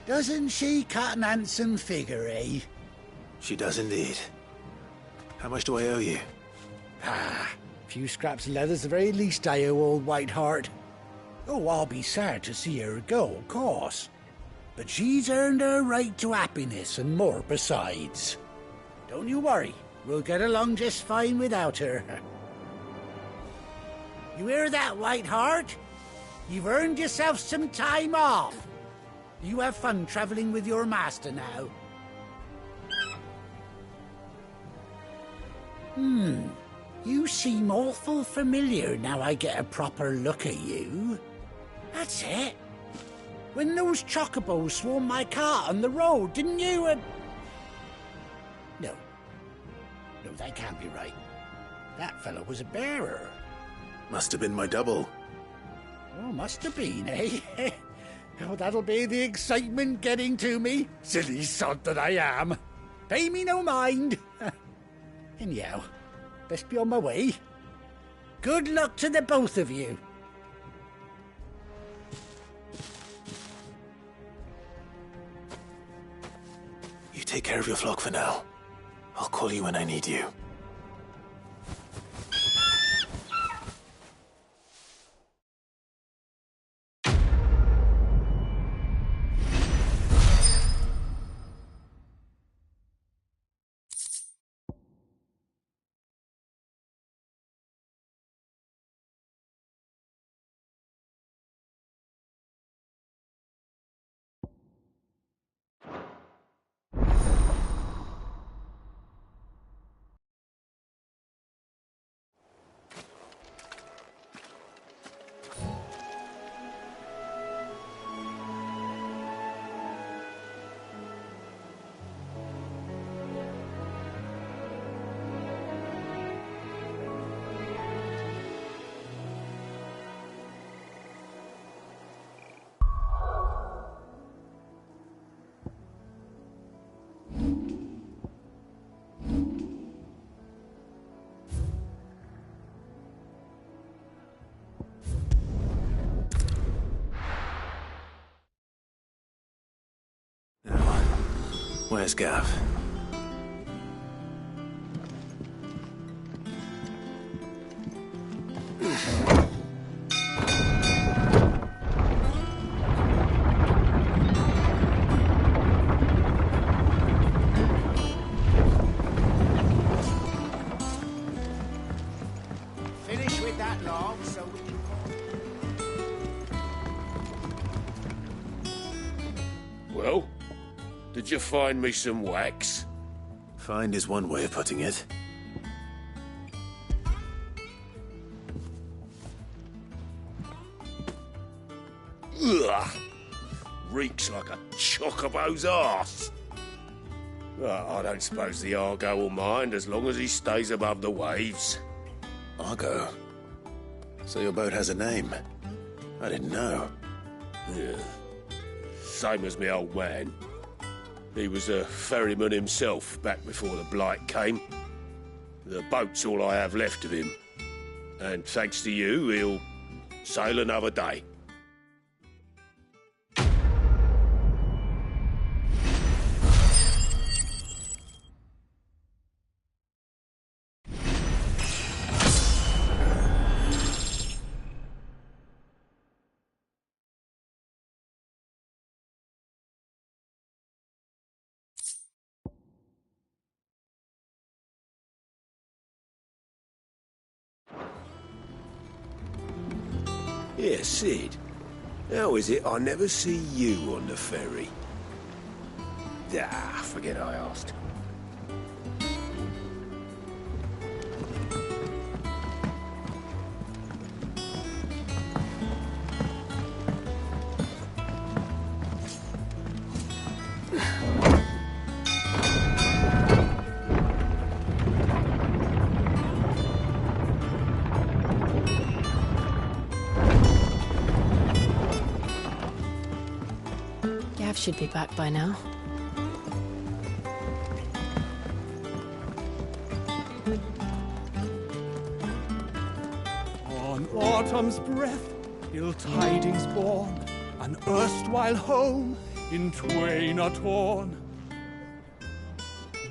Doesn't she cut an handsome figure, eh? She does indeed. How much do I owe you? A few scraps of leather's the very least I owe old White Hart. Oh, I'll be sad to see her go, of course. But she's earned her right to happiness and more besides. Don't you worry. We'll get along just fine without her. You hear that, Whiteheart? You've earned yourself some time off. You have fun traveling with your master now. You seem awful familiar now I get a proper look at you. That's it. When those chocobos swarmed my cart on the road, didn't you? No, that can't be right. That fellow was a bearer. Must have been my double. Oh, must have been, eh? Oh, that'll be the excitement getting to me. Silly sod that I am. Pay me no mind. Anyhow, best be on my way. Good luck to the both of you. You take care of your flock for now. I'll call you when I need you. Where's Gav? Finish with that log so we can... Well, did you find me some wax? Find is one way of putting it. Ugh! Reeks like a chocobo's arse. I don't suppose the Argo will mind as long as he stays above the waves. Argo? So your boat has a name? I didn't know. Yeah. Same as me old man. He was a ferryman himself back before the Blight came. The boat's all I have left of him. And thanks to you, he'll sail another day. Yeah, Sid. How is it I never see you on the ferry? Ah, forget I asked. Gav should be back by now. On autumn's breath, ill tidings born, an erstwhile home in twain are torn.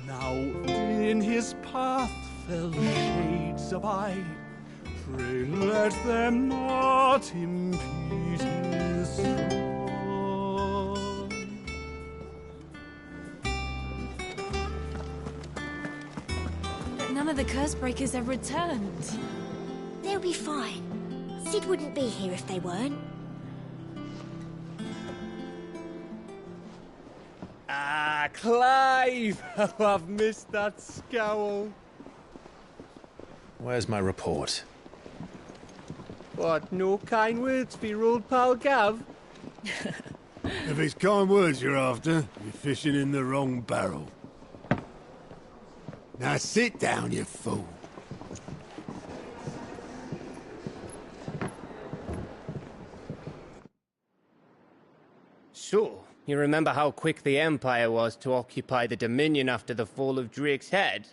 Now in his path fell shades of eye, pray let them not impede his stride. none of the Cursebreakers have returned. They'll be fine. Sid wouldn't be here if they weren't. Ah, Clive! Oh, I've missed that scowl. Where's my report? What, no kind words for your old pal Gav? If it's kind words you're after, you're fishing in the wrong barrel. Now sit down, you fool. So, you remember how quick the Empire was to occupy the Dominion after the fall of Drake's head?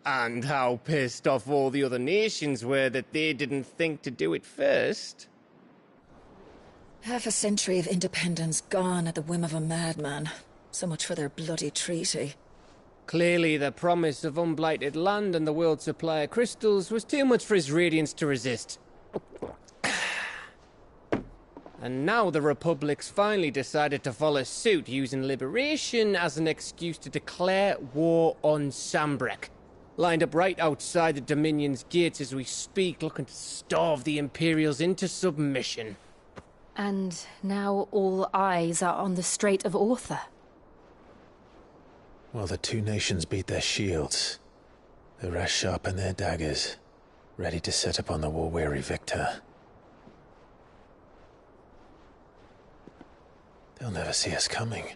And how pissed off all the other nations were that they didn't think to do it first? Half a century of independence gone at the whim of a madman. So much for their bloody treaty. Clearly, the promise of unblighted land and the world's supply of crystals was too much for his radiance to resist. And now the Republic's finally decided to follow suit, using liberation as an excuse to declare war on Sambrek. Lined up right outside the Dominion's gates as we speak, looking to starve the Imperials into submission. And now all eyes are on the Strait of Author. Well, the two nations beat their shields. The rest sharpen their daggers, ready to set upon the war-weary victor. They'll never see us coming.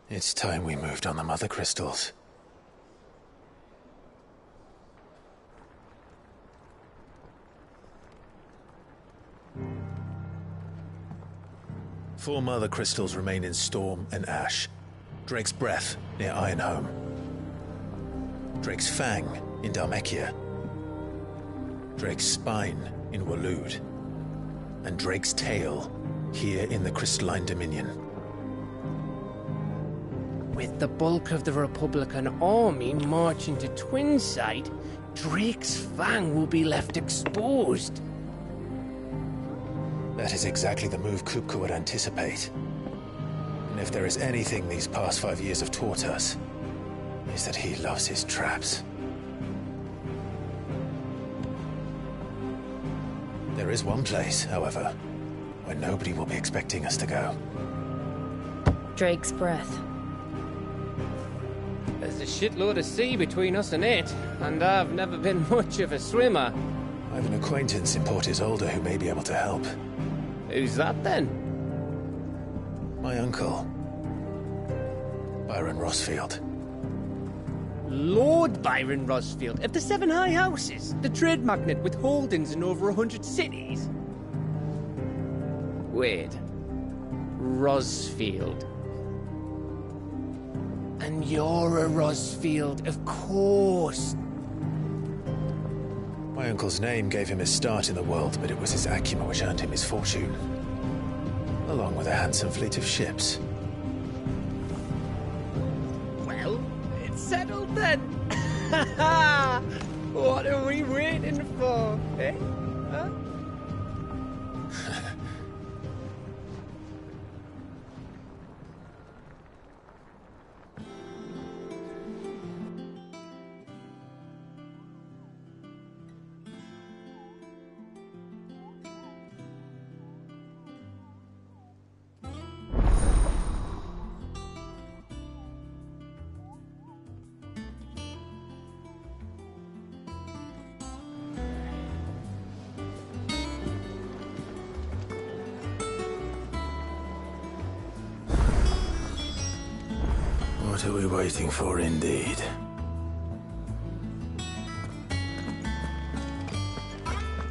It's time we moved on the Mother Crystals. Four Mother Crystals remain in Storm and Ash. Drake's Breath near Ironhome. Drake's Fang in Dhalmekia. Drake's Spine in Waloed. And Drake's Tail here in the Crystalline Dominion. With the bulk of the Republican army marching to Twinside, Drake's Fang will be left exposed. That is exactly the move Kupka would anticipate. And if there is anything these past 5 years have taught us, is that he loves his traps. There is one place, however, where nobody will be expecting us to go. Drake's Breath. There's a shitload of sea between us and it, and I've never been much of a swimmer. I have an acquaintance in Port Isolde who may be able to help. Who's that then? My uncle, Byron Rosfield. Lord Byron Rosfield of the Seven High Houses, the trade magnate with holdings in over 100 cities. Wait, Rosfield. And you're a Rosfield, of course. My uncle's name gave him his start in the world, but it was his acumen which earned him his fortune. Along with a handsome fleet of ships. Well, it's settled then. What are we waiting for, eh? Huh? What are we waiting for, indeed?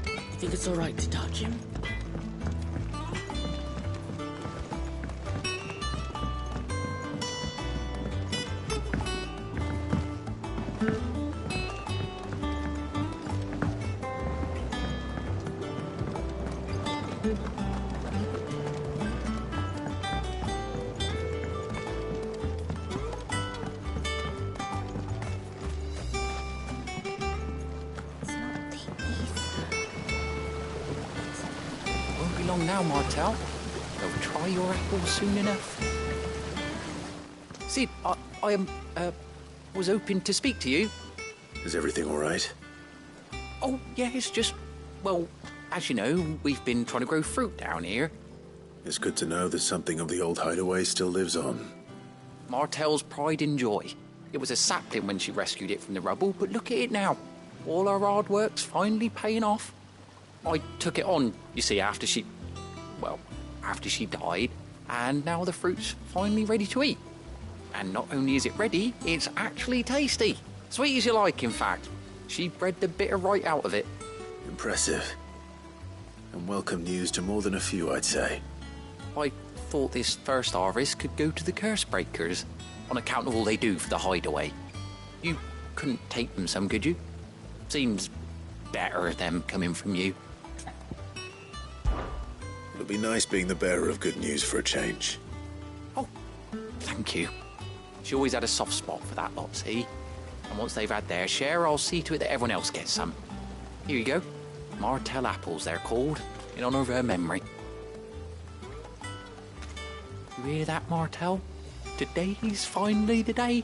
You think it's all right to touch him? Now, Martel. They'll try your apple soon enough. Sid, I was hoping to speak to you. Is everything all right? Oh, yeah, it's just, well, as you know, we've been trying to grow fruit down here. It's good to know that something of the old hideaway still lives on. Martel's pride and joy. It was a sapling when she rescued it from the rubble, but look at it now. All our hard work's finally paying off. I took it on, you see, after she died, and now the fruit's finally ready to eat. And not only is it ready, it's actually tasty. Sweet as you like, in fact. She bred the bitter right out of it. Impressive. And welcome news to more than a few, I'd say. I thought this first harvest could go to the curse breakers, on account of all they do for the hideaway. You couldn't take them some, could you? Seems better them coming from you. It'll be nice being the bearer of good news for a change. Thank you. She always had a soft spot for that lot, see? And once they've had their share, I'll see to it that everyone else gets some. Here you go. Martel apples, they're called, in honour of her memory. You hear that, Martel? Today's finally the day.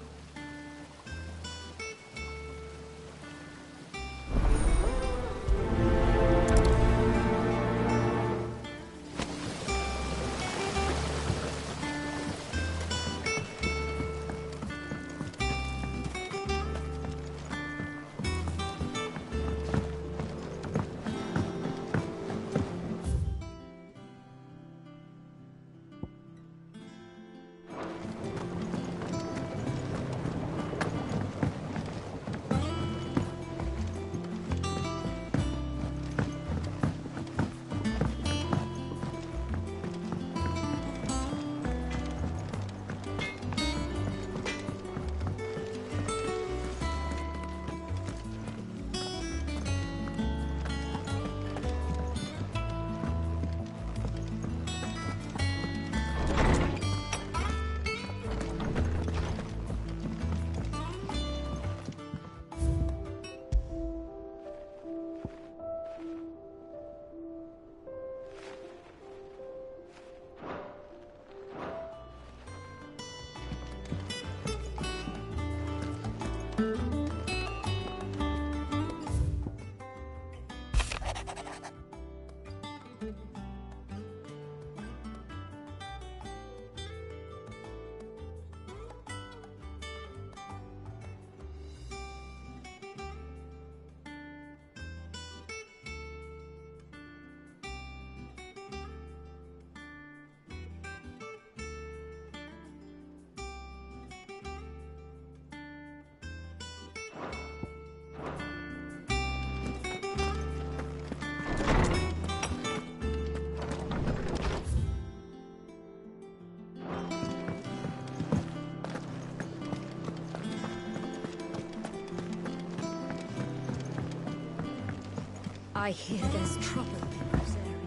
I hear there's trouble in this area.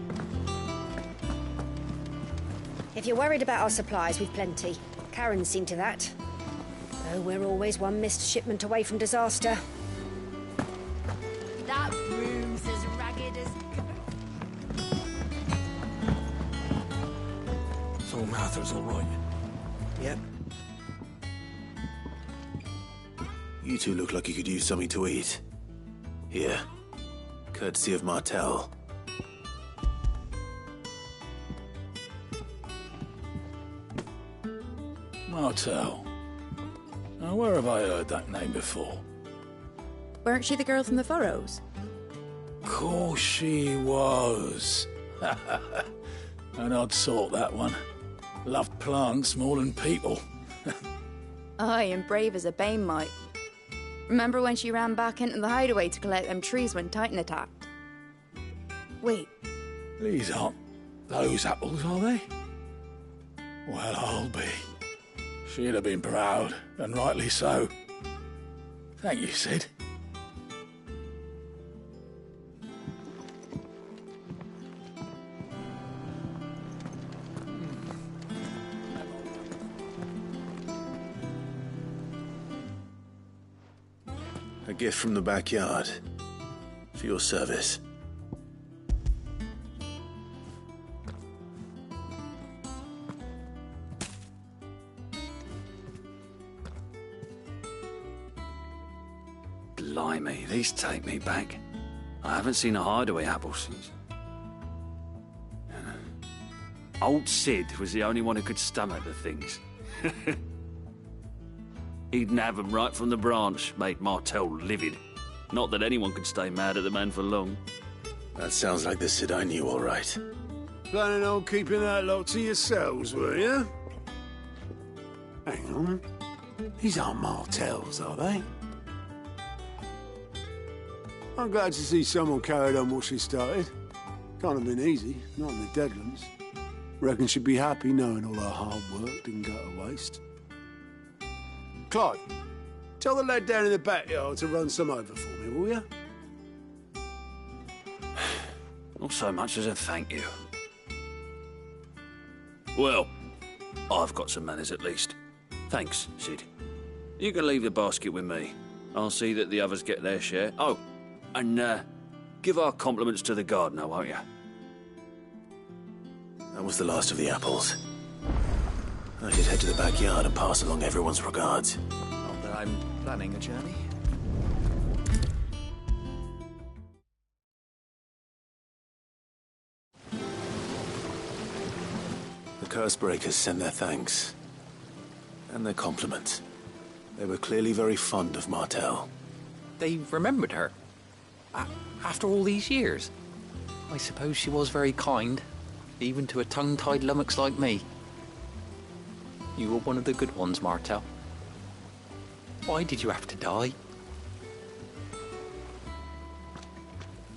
If you're worried about our supplies, we've plenty. Karen's seen to that. Though we're always one missed shipment away from disaster. That room's as ragged as... So Martha's all right? Yep. You two look like you could use something to eat. Here. Courtesy of Martel. Martel. Now, where have I heard that name before? Weren't she the girl from the Furrows? Course she was. An odd sort, that one. Loved plants more than people. Aye, and brave as a bane might. Remember when she ran back into the hideaway to collect them trees when Titan attacked? Wait. These aren't those apples, are they? Well, I'll be. She'd have been proud, and rightly so. Thank you, Sid. A gift from the backyard. For your service. Blimey, these take me back. I haven't seen a hideaway apple since. Old Sid was the only one who could stomach the things. He'd nab them right from the branch, made Martel livid. Not that anyone could stay mad at the man for long. That sounds like the Sid I knew, all right. Planning on keeping that lot to yourselves, were you? Hang on. These aren't Martels, are they? I'm glad to see someone carried on what she started. Can't have been easy, not in the Deadlands. Reckon she'd be happy knowing all her hard work didn't go to waste. Clive, tell the lad down in the backyard to run some over for me, will you? Not so much as a thank you. Well, I've got some manners at least. Thanks, Sid. You can leave the basket with me. I'll see that the others get their share. Oh, and give our compliments to the gardener, won't you? That was the last of the apples. I should head to the backyard and pass along everyone's regards. Not that I'm planning a journey. The Cursebreakers send their thanks. And their compliments. They were clearly very fond of Martel. They remembered her. After all these years. I suppose she was very kind, even to a tongue-tied lummox like me. You were one of the good ones, Martel. Why did you have to die?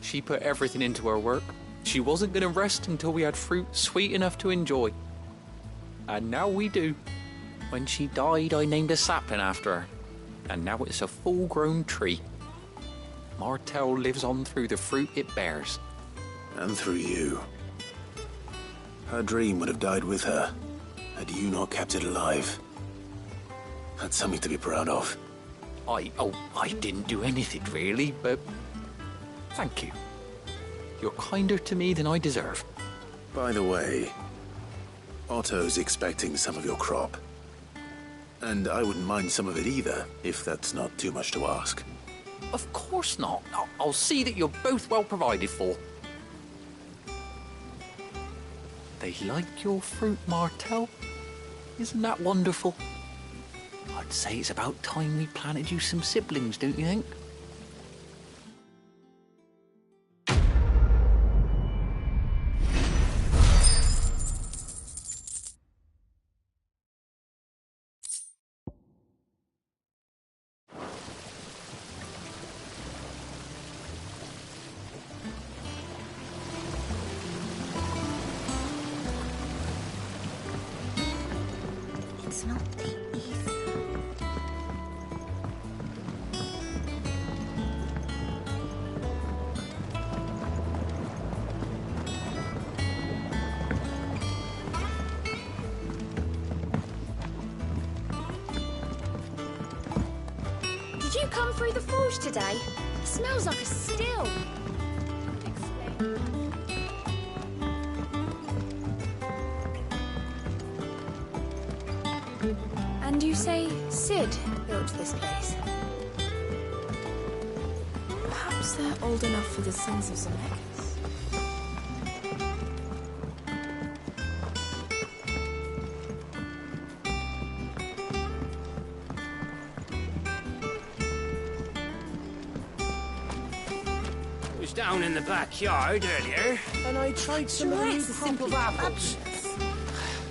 She put everything into her work. She wasn't going to rest until we had fruit sweet enough to enjoy. And now we do. When she died, I named a sapling after her. And now it's a full-grown tree. Martel lives on through the fruit it bears. And through you. Her dream would have died with her, had you not kept it alive. That's something to be proud of. I didn't do anything really, but thank you. You're kinder to me than I deserve. By the way, Otto's expecting some of your crop. And I wouldn't mind some of it either, if that's not too much to ask. Of course not. I'll see that you're both well provided for. They like your fruit, Martel. Isn't that wonderful? I'd say it's about time we planted you some siblings, don't you think? It's not the ether. Did you come through the forge today? It smells like a still. And you say Sid built this place? Perhaps they're old enough for the Sons of Zemeckis. I was down in the backyard earlier, and I tried some new crop of apples.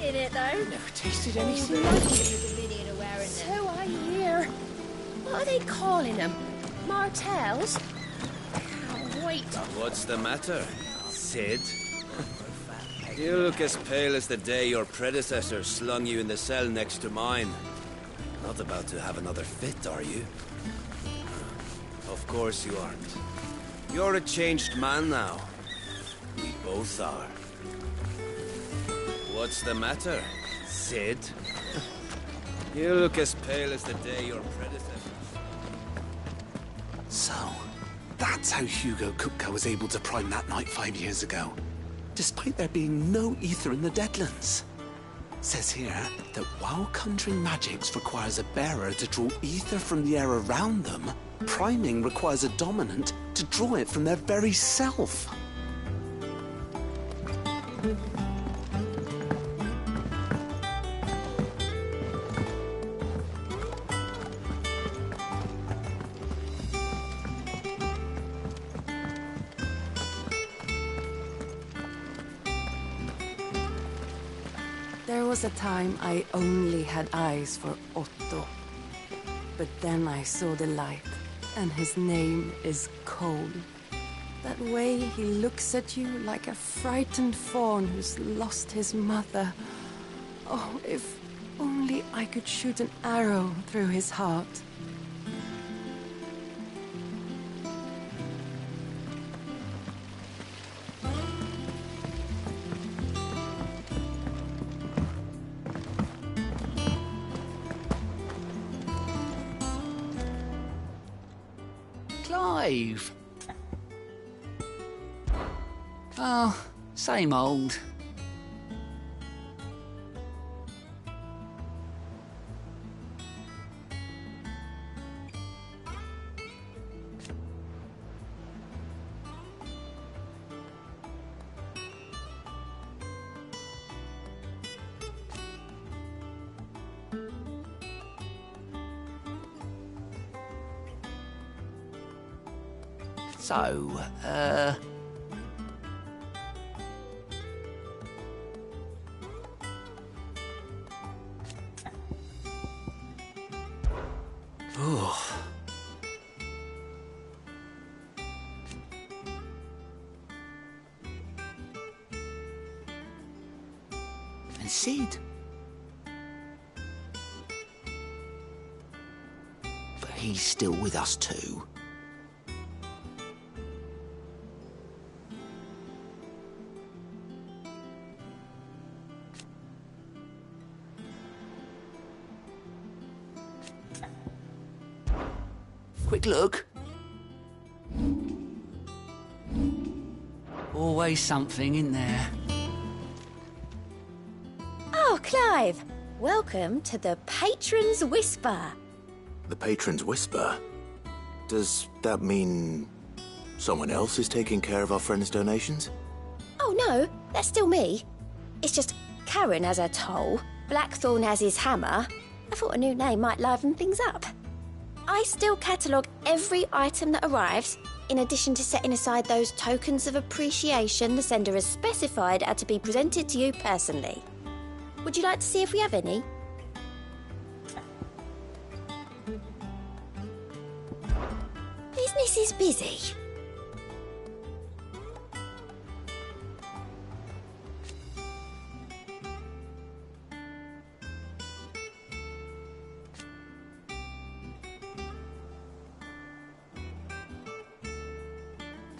In it though. Never tasted anything like like it. it. So I hear. What are they calling them? Martels? Can't wait. What's the matter, Sid? You look as pale as the day your predecessor slung you in the cell next to mine. Not about to have another fit, are you? Of course you aren't. You're a changed man now. We both are. What's the matter, Sid? You look as pale as the day your predecessor... So, that's how Hugo Kupka was able to prime that night 5 years ago, despite there being no ether in the Deadlands. Says here that while conjuring magics requires a bearer to draw ether from the air around them, Priming requires a dominant to draw it from their very self. There was a time I only had eyes for Otto. But then I saw the light, and his name is Cole. That way he looks at you like a frightened fawn who's lost his mother. Oh, if only I could shoot an arrow through his heart. Clive. Oh, same old. So, Oh. And Sid. But he's still with us too. Quick look. Always something in there. Oh, Clive! Welcome to the Patron's Whisper. The Patron's Whisper? Does that mean someone else is taking care of our friend's donations? Oh no, that's still me. It's just Karen has her toll, Blackthorn has his hammer. I thought a new name might liven things up. I still catalogue every item that arrives, in addition to setting aside those tokens of appreciation the sender has specified are to be presented to you personally. Would you like to see if we have any? Business is busy.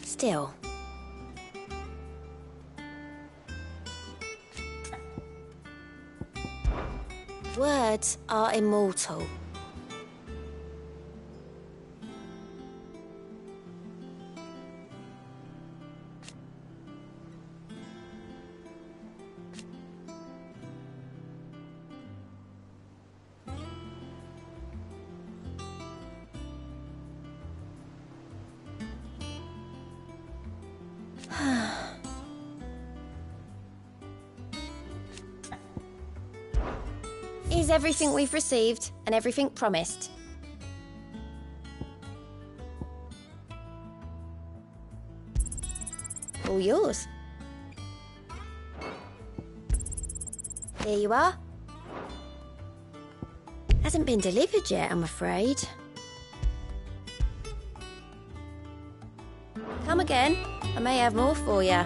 Still. Words are immortal. Is everything we've received and everything promised? All yours. Here you are. Hasn't been delivered yet, I'm afraid. Come again. I may have more for you.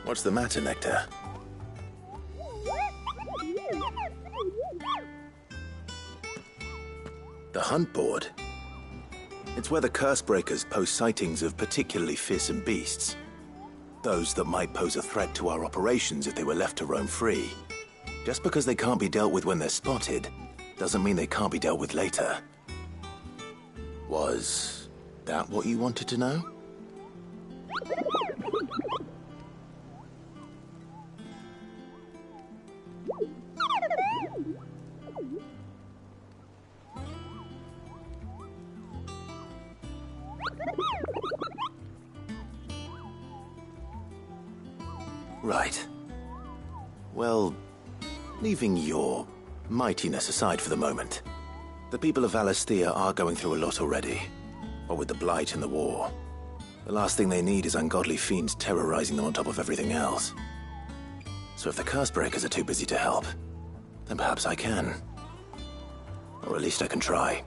What's the matter, Nectar? The hunt board? It's where the Cursebreakers post sightings of particularly fearsome beasts. Those that might pose a threat to our operations if they were left to roam free. Just because they can't be dealt with when they're spotted, doesn't mean they can't be dealt with later. Was that what you wanted to know? Right. Well, leaving your mightiness aside for the moment, the people of Valisthea are going through a lot already. What with the Blight and the war. The last thing they need is ungodly fiends terrorizing them on top of everything else. So if the Cursebreakers are too busy to help, then perhaps I can. Or at least I can try.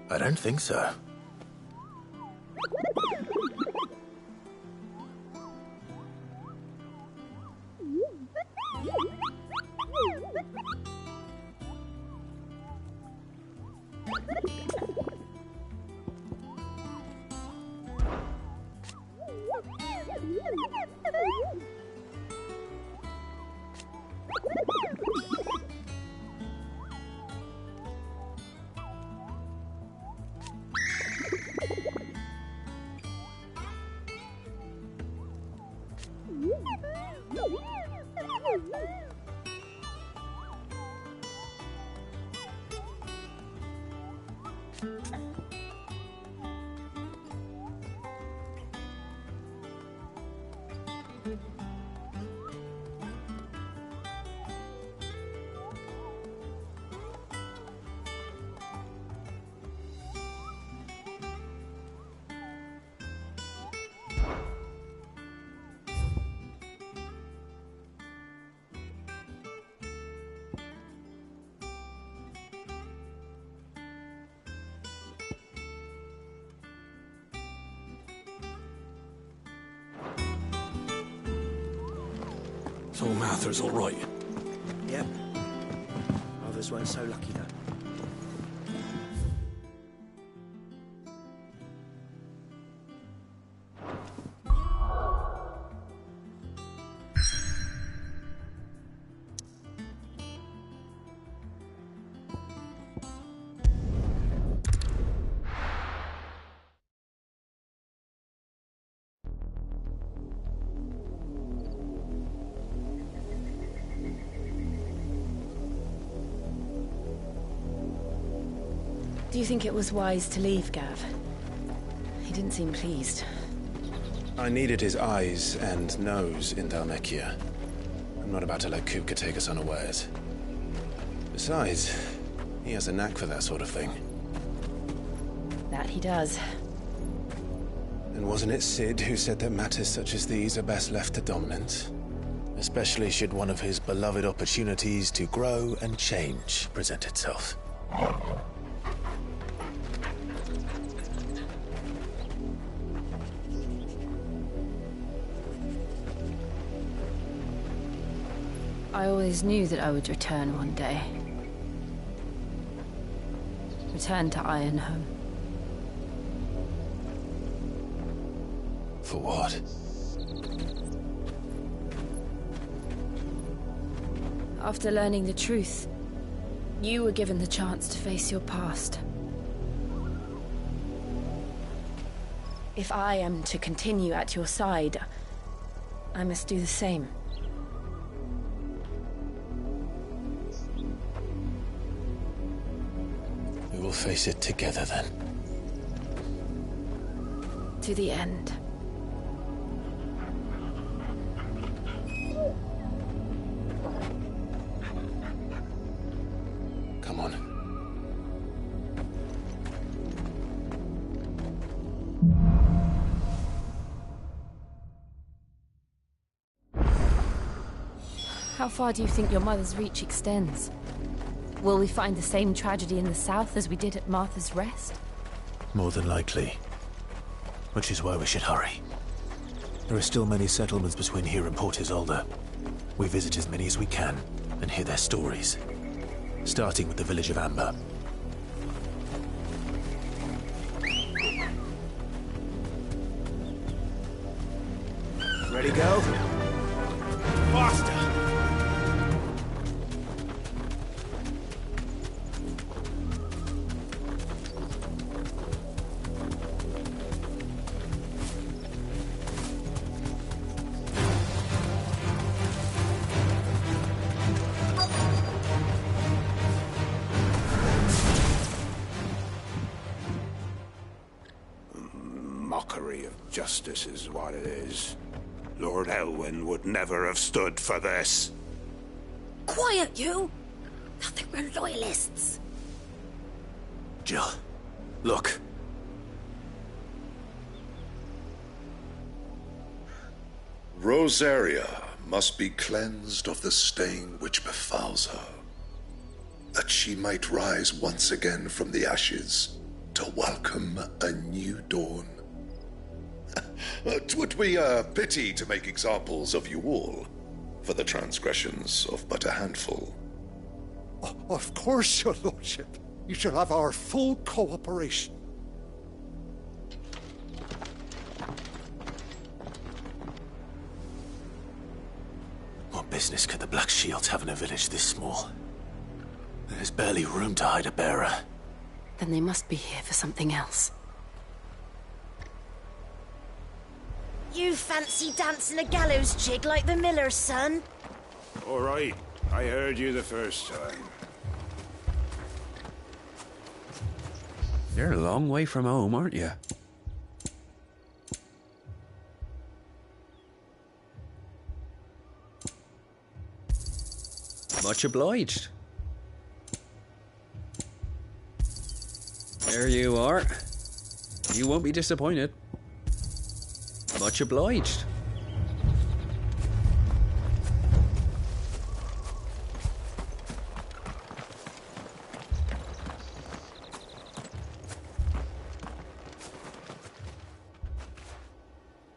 I don't think so. So Mather's all right. Yep. Others weren't so lucky, though. Do you think it was wise to leave, Gav? He didn't seem pleased. I needed his eyes and nose in Dhalmekia. I'm not about to let Kupka take us unawares. Besides, he has a knack for that sort of thing. That he does. And wasn't it Cid who said that matters such as these are best left to dominance? Especially should one of his beloved opportunities to grow and change present itself. I always knew that I would return one day. Return to Ironhome. For what? After learning the truth, you were given the chance to face your past. If I am to continue at your side, I must do the same. We will face it together then. To the end. Come on. How far do you think your mother's reach extends? Will we find the same tragedy in the south as we did at Martha's Rest? More than likely. Which is why we should hurry. There are still many settlements between here and Port Isolde. We visit as many as we can and hear their stories. Starting with the village of Amber. Ready, go? Faster! Mockery of justice is what it is. Lord Elwyn would never have stood for this. Quiet, you! Thought they were loyalists. Jill, look. Rosaria must be cleansed of the stain which befouls her, that she might rise once again from the ashes to welcome a new dawn. 'Twould be a pity to make examples of you all for the transgressions of but a handful. Of course, your lordship. You shall have our full cooperation. What business could the Black Shields have in a village this small? There's barely room to hide a bearer. Then they must be here for something else. You fancy dancing a gallows jig like the miller's son? All right, I heard you the first time. You're a long way from home, aren't you? Much obliged. There you are. You won't be disappointed. Much obliged.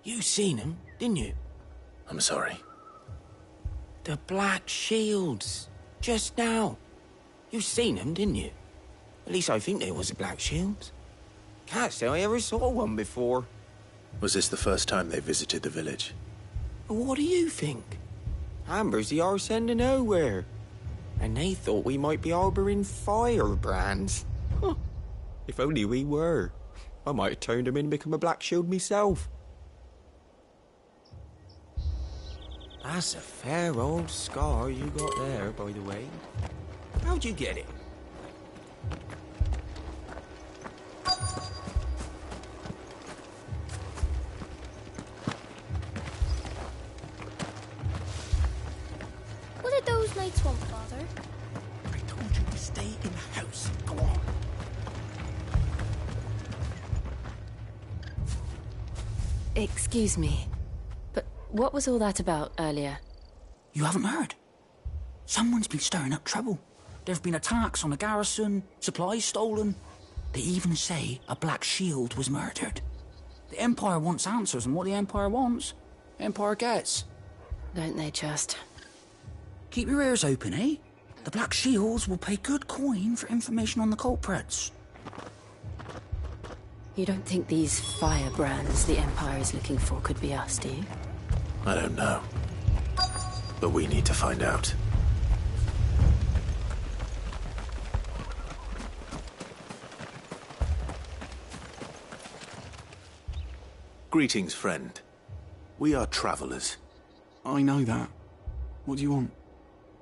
You seen him, didn't you? I'm sorry. The Black Shields. Just now. You seen them, didn't you? At least I think there was a Black Shields. Can't say I ever saw one before. Was this the first time they visited the village? What do you think? Amber's the arse end of nowhere. And they thought we might be harbouring firebrands. Huh. If only we were. I might have turned them in and become a Black Shield myself. That's a fair old scar you got there, by the way. How'd you get it? What did those knights want, Father? I told you to stay in the house. Go on. Excuse me, but what was all that about earlier? You haven't heard? Someone's been stirring up trouble. There have been attacks on the garrison, supplies stolen. They even say a Black Shield was murdered. The Empire wants answers, and what the Empire wants, the Empire gets. Don't they just? Keep your ears open, eh? The Black Shields will pay good coin for information on the culprits. You don't think these firebrands the Empire is looking for could be us, do you? I don't know. But we need to find out. Greetings, friend. We are travelers. I know that. What do you want?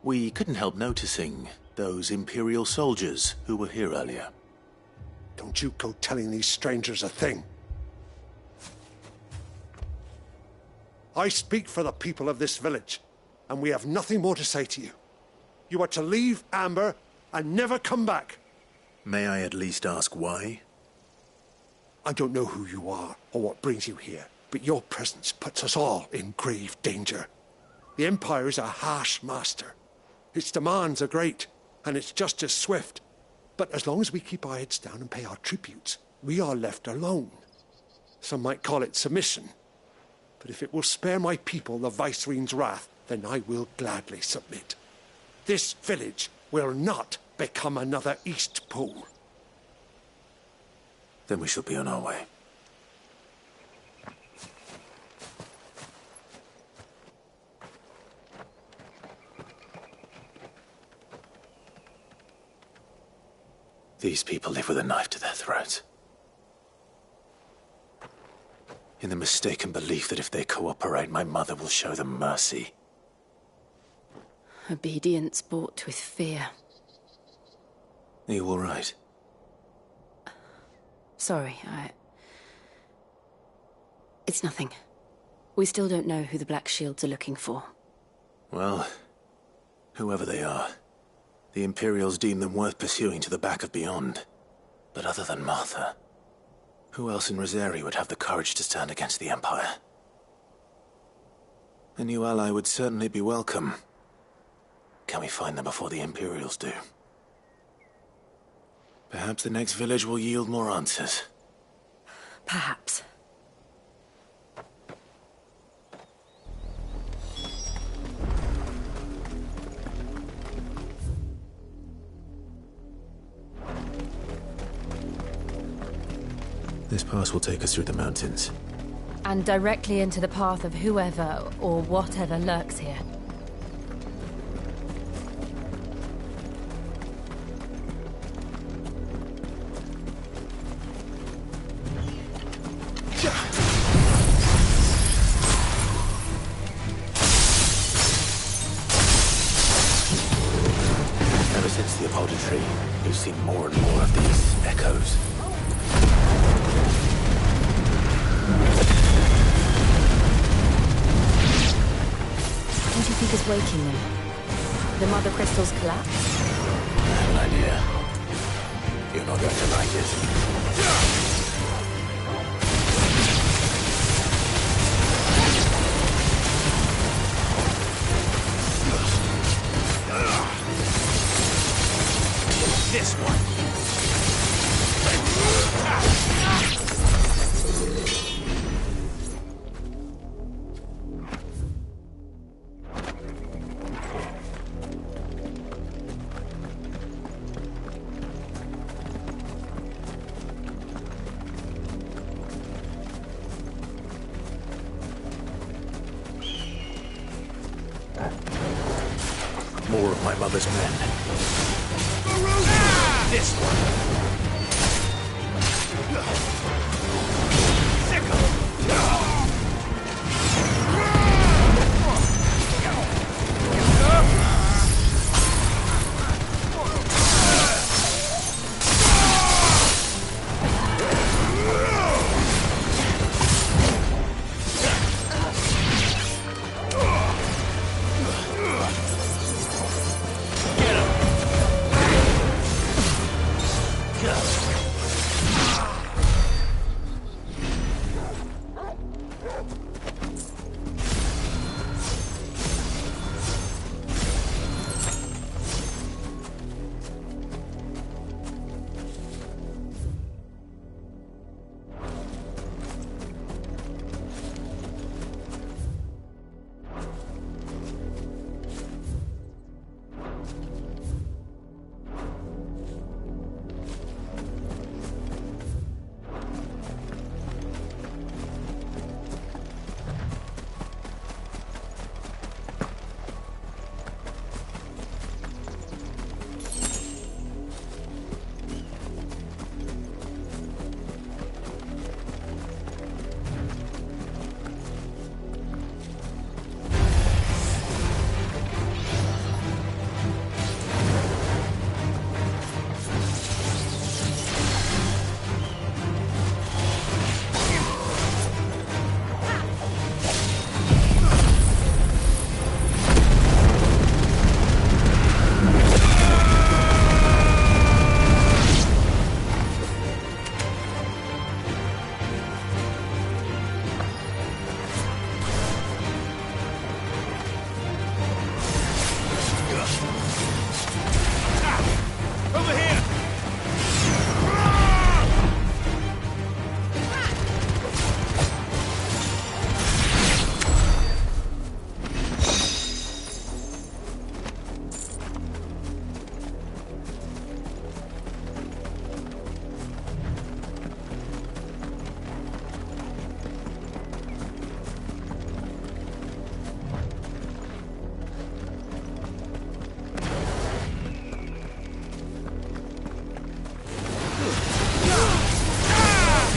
We couldn't help noticing those Imperial soldiers who were here earlier. Don't you go telling these strangers a thing. I speak for the people of this village, and we have nothing more to say to you. You are to leave Amber and never come back. May I at least ask why? I don't know who you are or what brings you here, but your presence puts us all in grave danger. The Empire is a harsh master. Its demands are great, and its justice swift. But as long as we keep our heads down and pay our tributes, we are left alone. Some might call it submission. But if it will spare my people the Viceroy's wrath, then I will gladly submit. This village will not become another Eastpool. Then we shall be on our way. These people live with a knife to their throats. In the mistaken belief that if they cooperate, my mother will show them mercy. Obedience bought with fear. Are you all right? Sorry, It's nothing. We still don't know who the Black Shields are looking for. Well, whoever they are, the Imperials deem them worth pursuing to the back of beyond. But other than Martha, who else in Rosari would have the courage to stand against the Empire? A new ally would certainly be welcome. Can we find them before the Imperials do? Perhaps the next village will yield more answers. Perhaps. This pass will take us through the mountains. And directly into the path of whoever or whatever lurks here. Ever since the Apollo tree, we've seen more and more of these echoes. What do you think is waking them? The mother crystals collapse? I have an idea. You're not going to like it. This one. More of my mother's men. This one.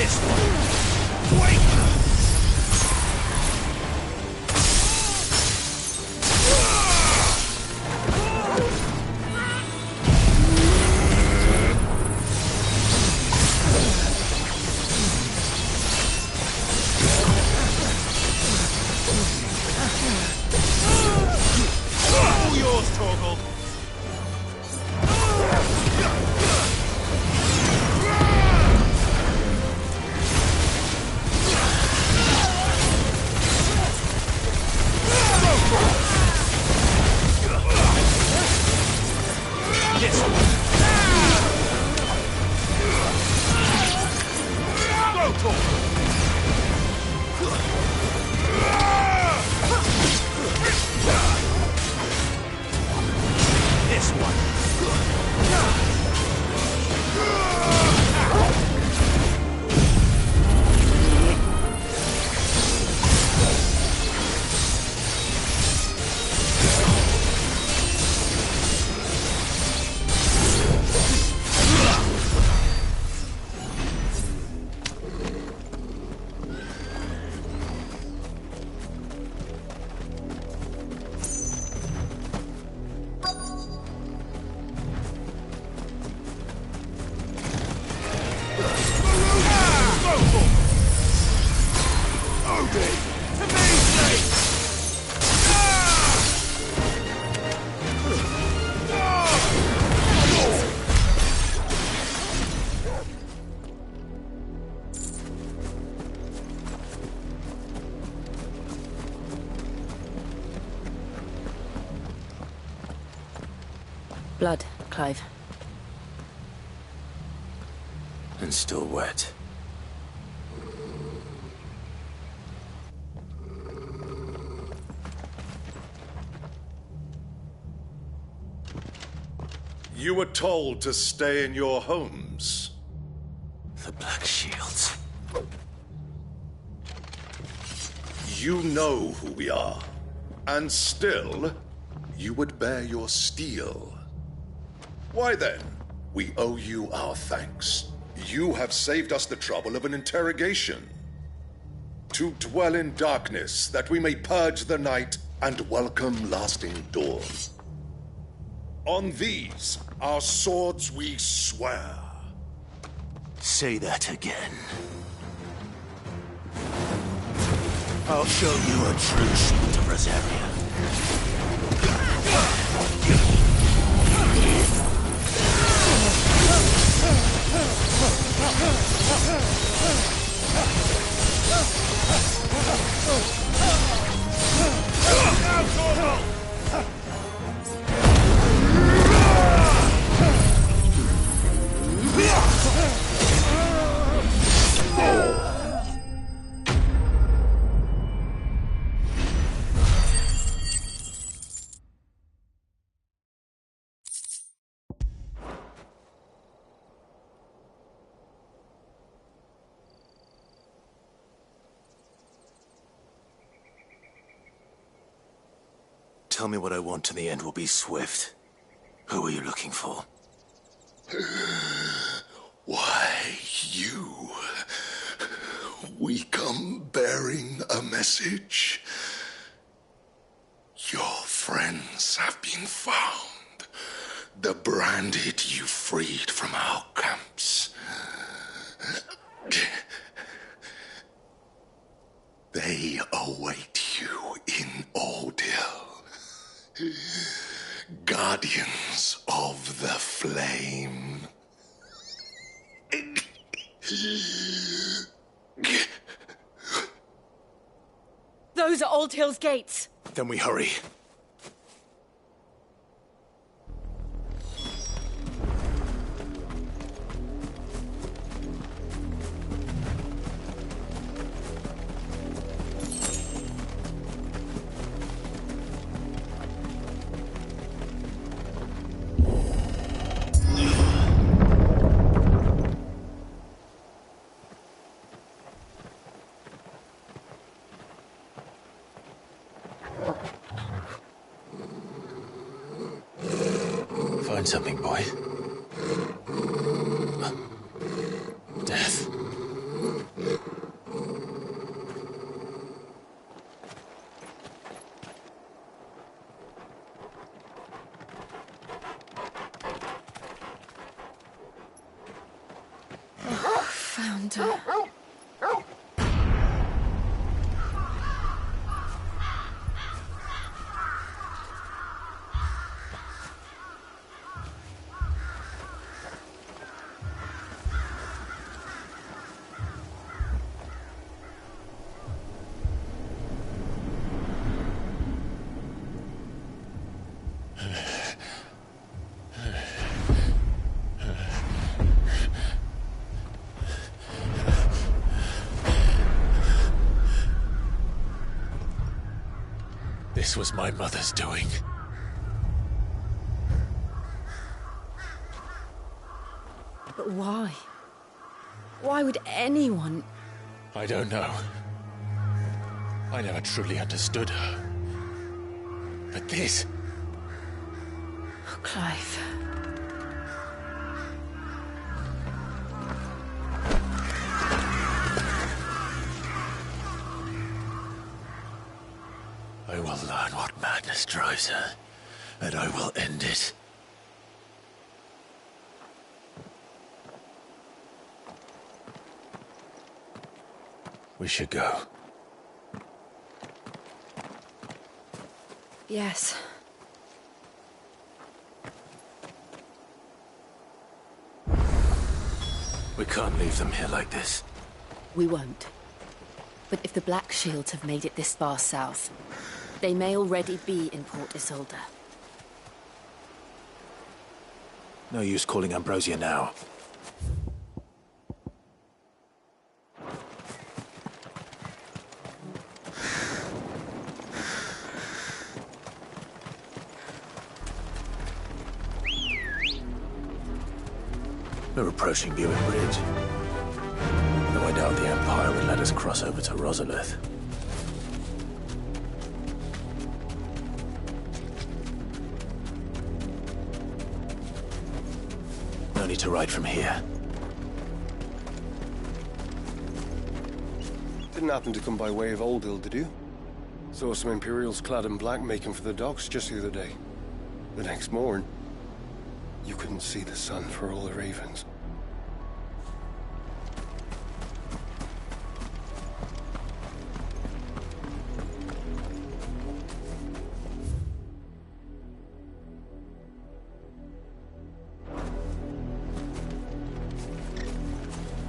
This one. Wait! All yours, Torgal. This one. Go, Torgal. This one. Blood, Clive. And still wet. You were told to stay in your homes. The Black Shields. You know who we are. And still, you would bear your steel. Why then, we owe you our thanks. You have saved us the trouble of an interrogation. To dwell in darkness, that we may purge the night and welcome lasting dawn. On these, our swords we swear. Say that again. I'll show you a true shield of Rosaria. Tell me what I want and the end will be swift. Who are you looking for? Why, you. We come bearing a message. Your friends have been found. The branded you freed from our camps. They await you in Ordeal. Guardians of the Flame. Those are Old Hill's gates. Then we hurry. Find something, boy. Death. This was my mother's doing. But why? Why would anyone... I don't know. I never truly understood her. But this... Oh, Clive. I will learn what madness drives her, and I will end it. We should go. Yes. We can't leave them here like this. We won't. But if the Black Shields have made it this far south, they may already be in Port Isolde. No use calling Ambrosia now. We're approaching Buick Bridge. Though I doubt the Empire would let us cross over to Rosalith. No need to ride from here. Didn't happen to come by way of Oldhill, did you? Saw some Imperials clad in black making for the docks just the other day. The next morn, you couldn't see the sun for all the ravens.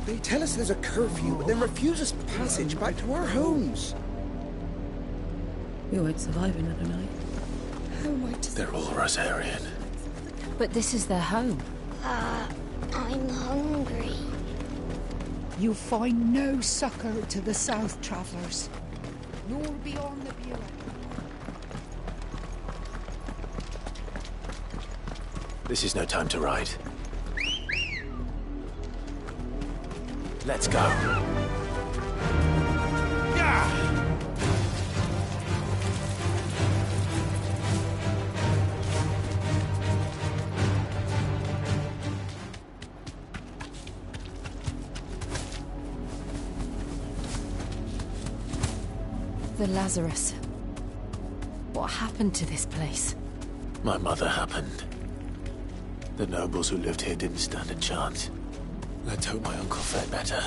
They tell us there's a curfew, and then refuse us passage back to our homes. We won't survive another night. How am I to... They're all Rosarian. But this is their home. I'm hungry. You find no succor to the South Travellers, nor beyond the Buick. This is no time to ride. Let's go. Yeah! The Lazarus. What happened to this place? My mother happened. The nobles who lived here didn't stand a chance. Let's hope my uncle fared better.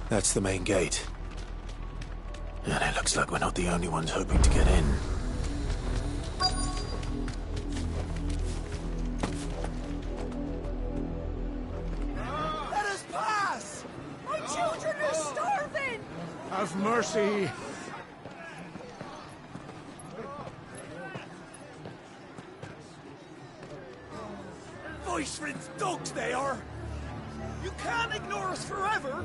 That's the main gate. And it looks like we're not the only ones hoping to get in. Let us pass! My children are starving! Have mercy! Voice-rinse dogs they are! You can't ignore us forever!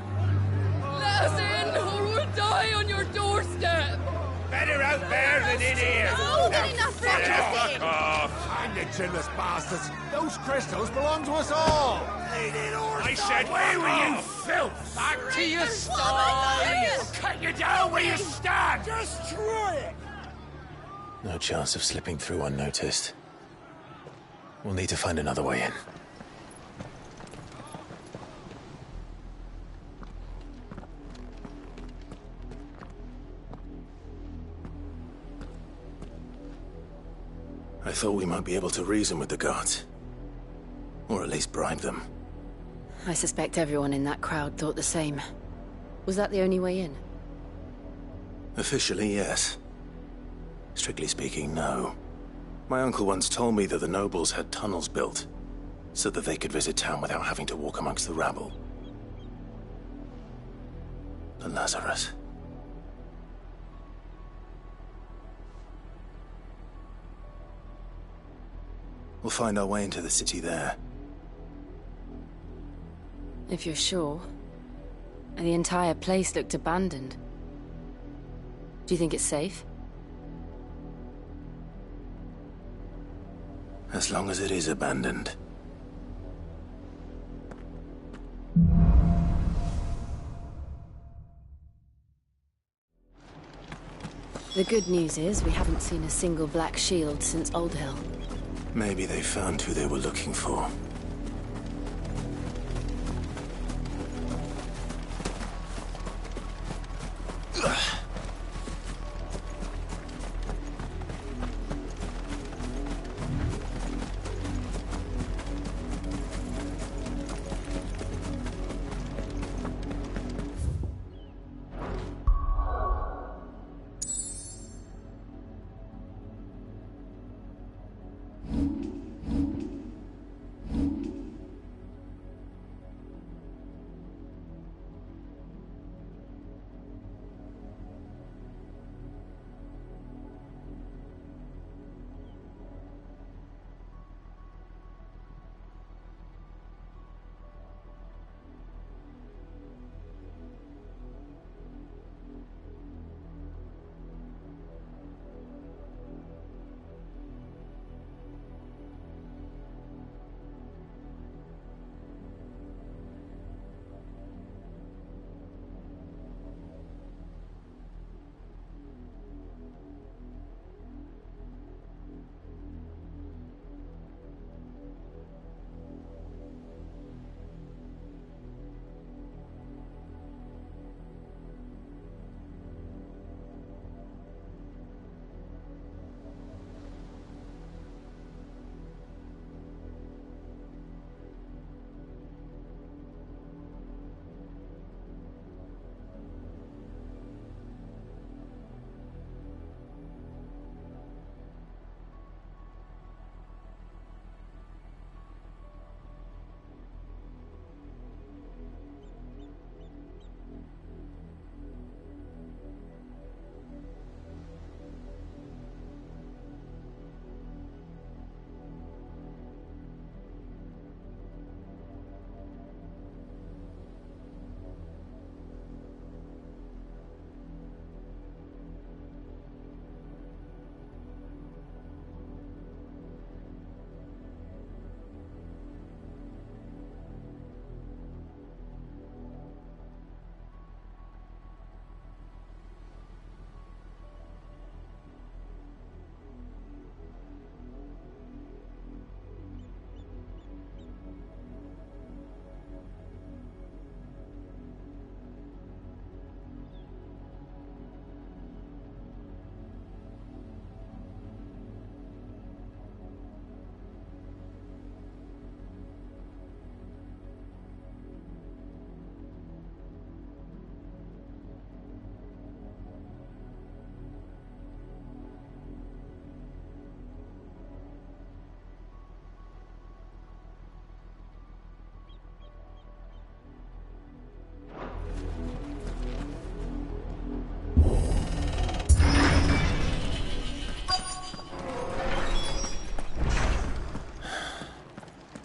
Let us in, or we'll die on your doorstep! Better out there than in here! More than enough for Fuck off! Hang the chinless bastards! Those crystals belong to us all! I said, away with you, filth! Back to your I'll cut you down where you stand! Destroy it! No chance of slipping through unnoticed. We'll need to find another way in. I thought we might be able to reason with the guards. Or at least bribe them. I suspect everyone in that crowd thought the same. Was that the only way in? Officially, yes. Strictly speaking, no. My uncle once told me that the nobles had tunnels built, so that they could visit town without having to walk amongst the rabble. The Lazarus. We'll find our way into the city there. If you're sure. The entire place looked abandoned. Do you think it's safe? As long as it is abandoned. The good news is we haven't seen a single black shield since Old Hill. Maybe they found who they were looking for.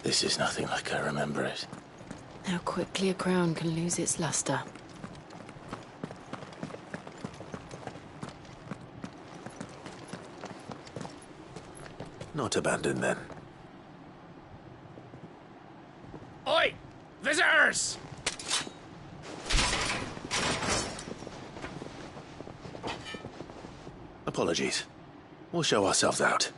This is nothing like I remember it. How quickly a crown can lose its luster. Not abandoned then. Oi! Visitors! Apologies. We'll show ourselves out.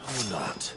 Or not.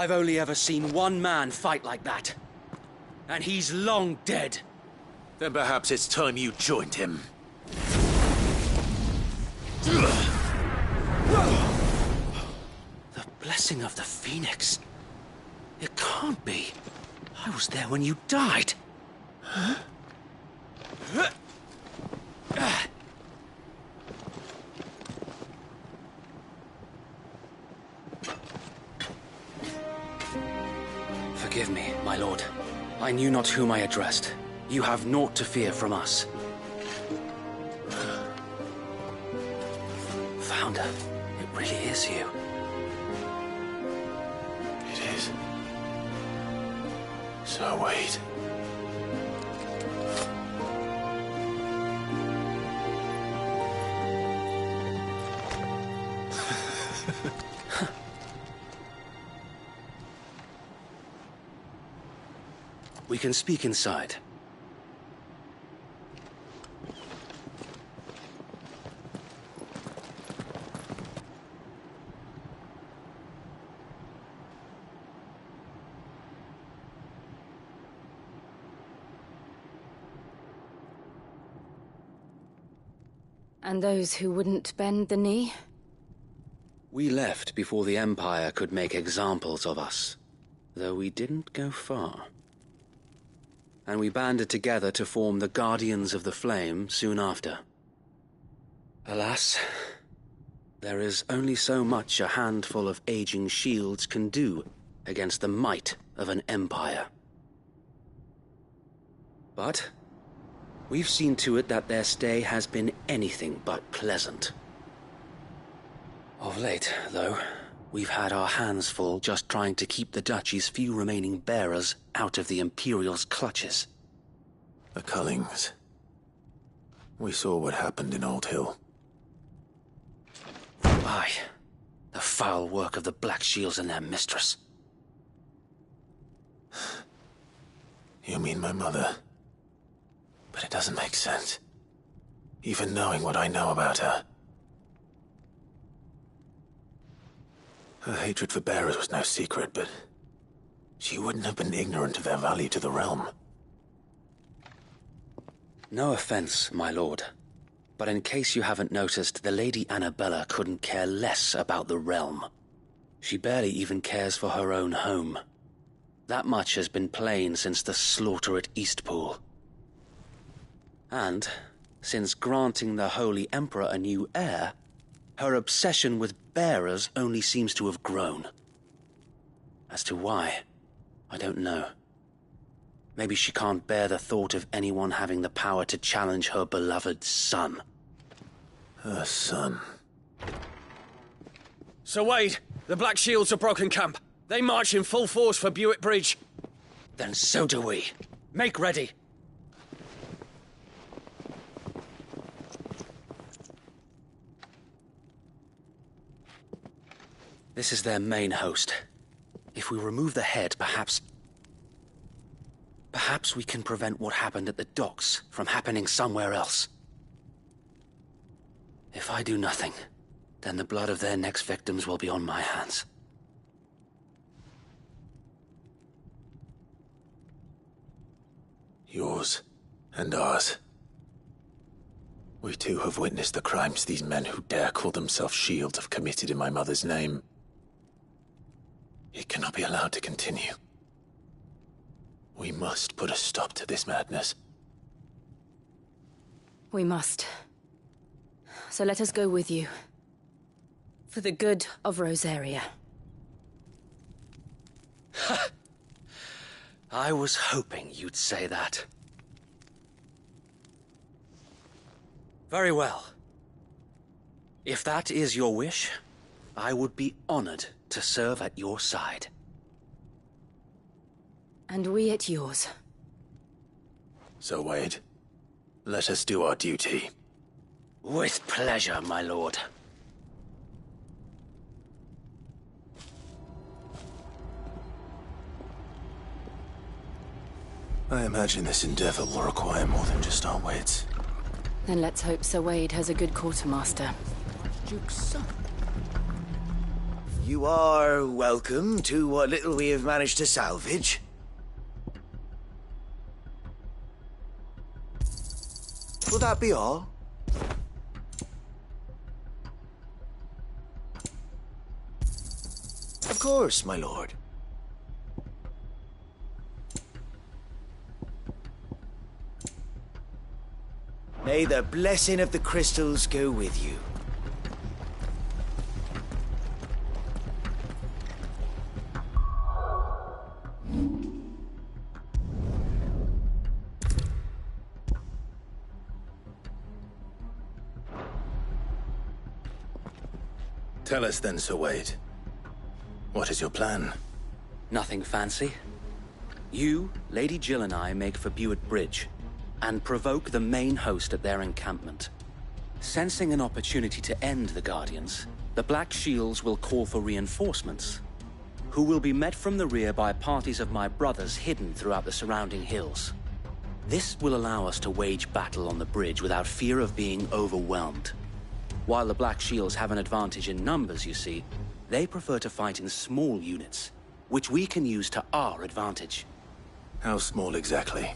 I've only ever seen one man fight like that. And he's long dead. Then perhaps it's time you joined him. The blessing of the Phoenix. It can't be. I was there when you died. Huh? Forgive me, my lord. I knew not whom I addressed. You have naught to fear from us. Founder, it really is you. It is. So wait. We can speak inside. And those who wouldn't bend the knee? We left before the Empire could make examples of us, though we didn't go far. And we banded together to form the Guardians of the Flame soon after. Alas, there is only so much a handful of aging shields can do against the might of an empire. But we've seen to it that their stay has been anything but pleasant. Of late, though, we've had our hands full just trying to keep the Duchy's few remaining bearers out of the Imperial's clutches. The Cullings. We saw what happened in Old Hill. Aye. The foul work of the Black Shields and their mistress. You mean my mother? But it doesn't make sense. Even knowing what I know about her. Her hatred for bearers was no secret, but she wouldn't have been ignorant of their value to the realm. No offense, my lord, but in case you haven't noticed, the Lady Annabella couldn't care less about the realm. She barely even cares for her own home. That much has been plain since the slaughter at Eastpool. And, since granting the Holy Emperor a new heir, her obsession with bearers only seems to have grown. As to why, I don't know. Maybe she can't bear the thought of anyone having the power to challenge her beloved son. Her son? Sir Wade, the Black Shields have broken camp. They march in full force for Buick Bridge. Then so do we. Make ready. This is their main host. If we remove the head, perhaps we can prevent what happened at the docks from happening somewhere else. If I do nothing, then the blood of their next victims will be on my hands. Yours and ours. We too have witnessed the crimes these men who dare call themselves shields have committed in my mother's name. It cannot be allowed to continue. We must put a stop to this madness. We must. So let us go with you. For the good of Rosaria. I was hoping you'd say that. Very well. If that is your wish, I would be honored to serve at your side. And we at yours. So, Wade, let us do our duty. With pleasure, my lord. I imagine this endeavor will require more than just our wits. Then let's hope Sir Wade has a good quartermaster. Duke's son. You are welcome to what little we have managed to salvage. Will that be all? Of course, my lord. May the blessing of the crystals go with you. Tell us then, Sir Wade. What is your plan? Nothing fancy. You, Lady Jill and I make for Buett Bridge and provoke the main host at their encampment. Sensing an opportunity to end the Guardians, the Black Shields will call for reinforcements, who will be met from the rear by parties of my brothers hidden throughout the surrounding hills. This will allow us to wage battle on the bridge without fear of being overwhelmed. While the Black Shields have an advantage in numbers, you see, they prefer to fight in small units, which we can use to our advantage. How small exactly?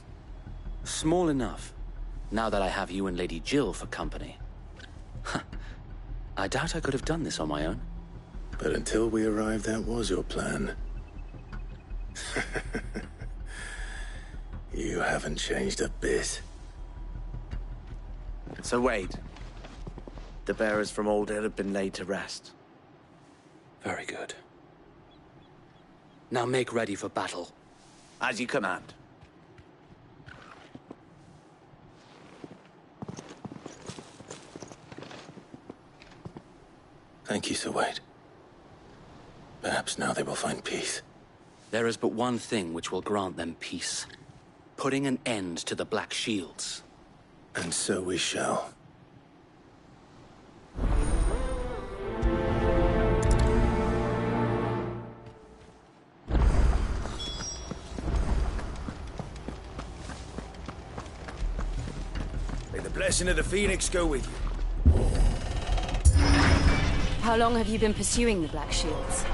Small enough, now that I have you and Lady Jill for company. I doubt I could have done this on my own. But until we arrived, that was your plan. You haven't changed a bit. So Wade, the bearers from Old Hill have been laid to rest. Very good. Now make ready for battle. As you command. Thank you, Sir Wade. Perhaps now they will find peace. There is but one thing which will grant them peace. Putting an end to the Black Shields. And so we shall. May the blessing of the Phoenix go with you. How long have you been pursuing the Black Shields?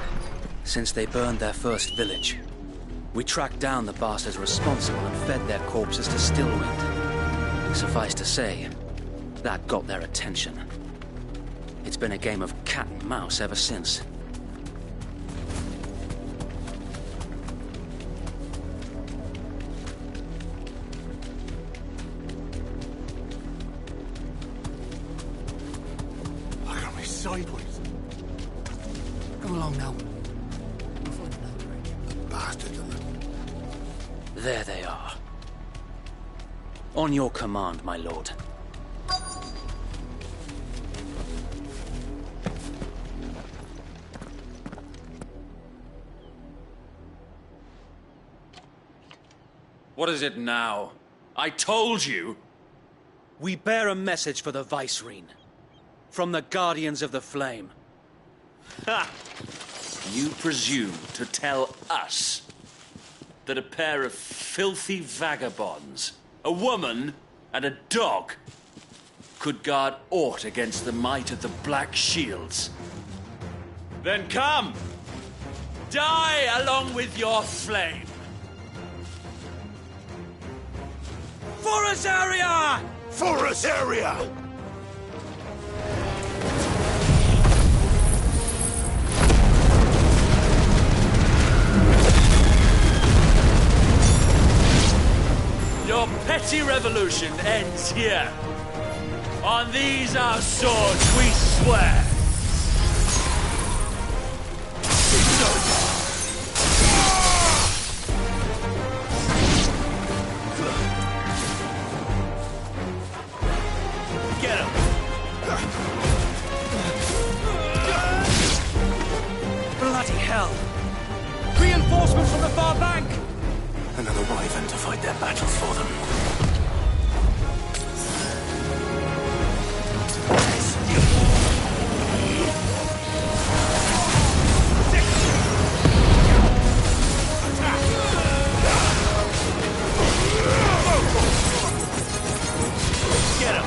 Since they burned their first village. We tracked down the bastards responsible and fed their corpses to Stillwind. Suffice to say, that got their attention. It's been a game of cat and mouse ever since. Look at me sideways. Come along now. There they are. On your command, my lord. What is it now? I told you! We bear a message for the Vicereine. From the Guardians of the Flame. Ha! You presume to tell us that a pair of filthy vagabonds, a woman and a dog, could guard aught against the might of the Black Shields? Then come! Die along with your flame! For Azaria! For Azaria! Your petty revolution ends here. On these our swords we swear. It's over. Get him. Bloody hell! Reinforcements from the far bank! Another wyvern to fight their battles for them. Get him.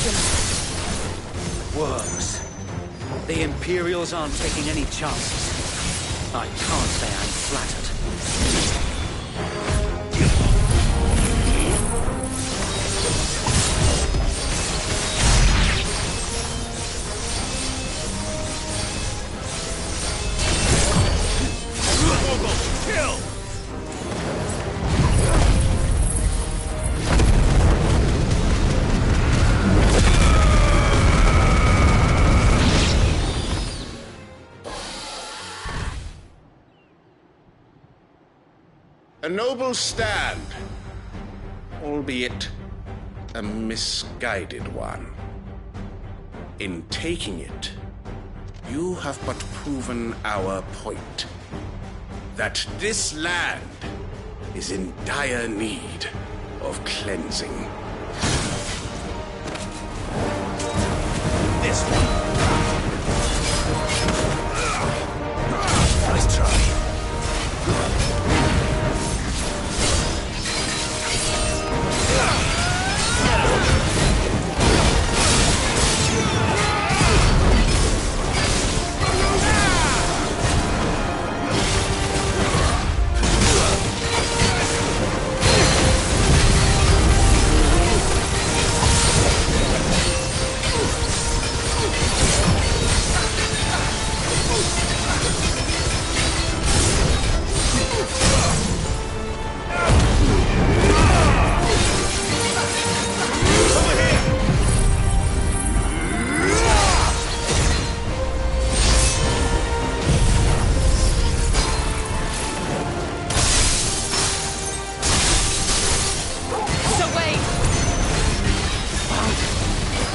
dragon. Worms. The Imperials aren't taking any chances. I can't say I'm flattered. Kill! A noble stand, albeit a misguided one. In taking it, you have but proven our point. That this land is in dire need of cleansing. This one. Nice try.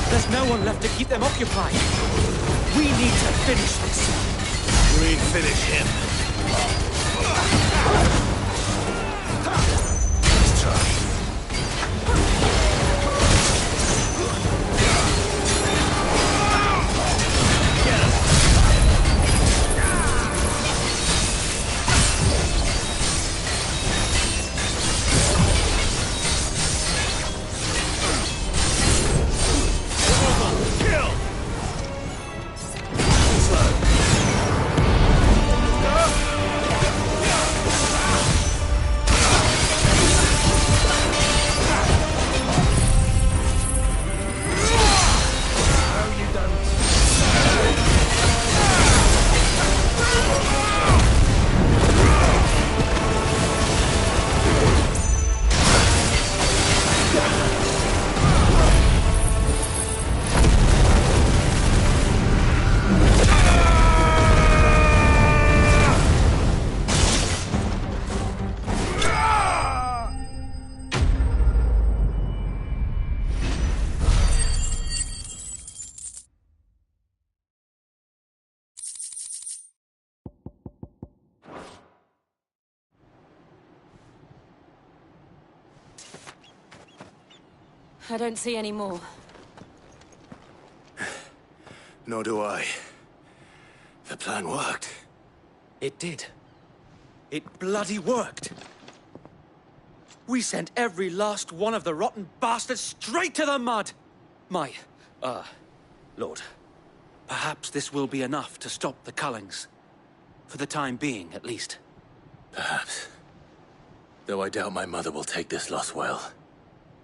There's no one left to keep them occupied. We need to finish this. We'll finish him. Let's try. I don't see any more. Nor do I. The plan worked. It did. It bloody worked. We sent every last one of the rotten bastards straight to the mud! Lord, perhaps this will be enough to stop the Cullings. For the time being, at least. Perhaps. Though I doubt my mother will take this loss well.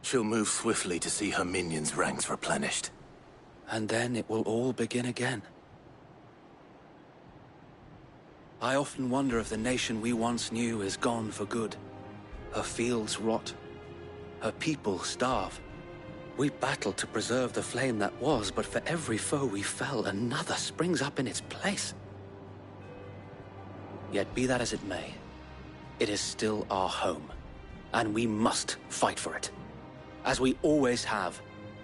She'll move swiftly to see her minions' ranks replenished. And then it will all begin again. I often wonder if the nation we once knew is gone for good. Her fields rot. Her people starve. We battled to preserve the flame that was, but for every foe we fell, another springs up in its place. Yet be that as it may, it is still our home, and we must fight for it. As we always have,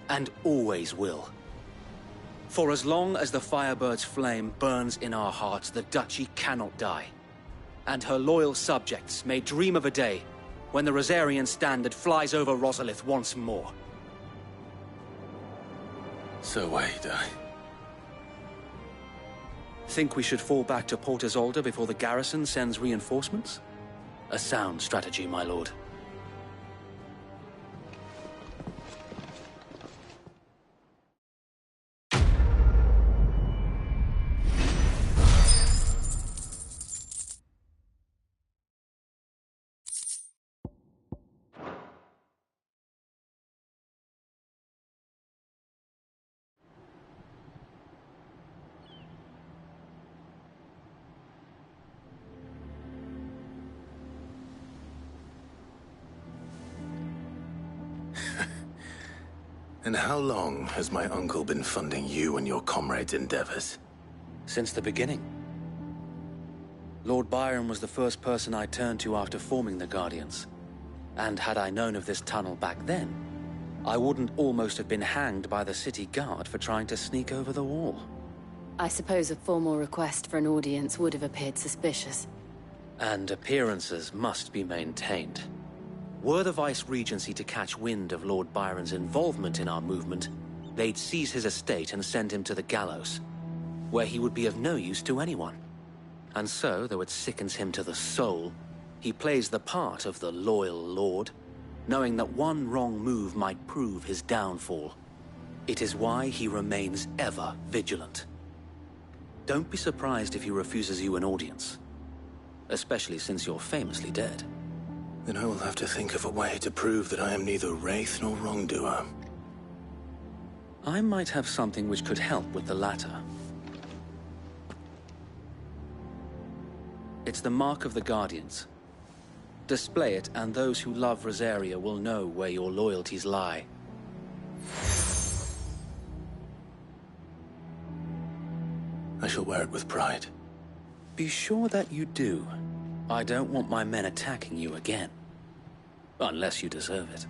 and always will. For as long as the Firebird's flame burns in our hearts, the Duchy cannot die. And her loyal subjects may dream of a day when the Rosarian standard flies over Rosalith once more. So wait, Think we should fall back to Port Isolde before the garrison sends reinforcements? A sound strategy, my lord. And how long has my uncle been funding you and your comrades' endeavors? Since the beginning. Lord Byron was the first person I turned to after forming the Guardians. And had I known of this tunnel back then, I wouldn't almost have been hanged by the city guard for trying to sneak over the wall. I suppose a formal request for an audience would have appeared suspicious. And appearances must be maintained. Were the Vice-Regency to catch wind of Lord Byron's involvement in our movement, they'd seize his estate and send him to the gallows, where he would be of no use to anyone. And so, though it sickens him to the soul, he plays the part of the loyal lord, knowing that one wrong move might prove his downfall. It is why he remains ever vigilant. Don't be surprised if he refuses you an audience, especially since you're famously dead. Then I will have to think of a way to prove that I am neither wraith nor wrongdoer. I might have something which could help with the latter. It's the Mark of the Guardians. Display it, and those who love Rosaria will know where your loyalties lie. I shall wear it with pride. Be sure that you do. I don't want my men attacking you again. Unless you deserve it.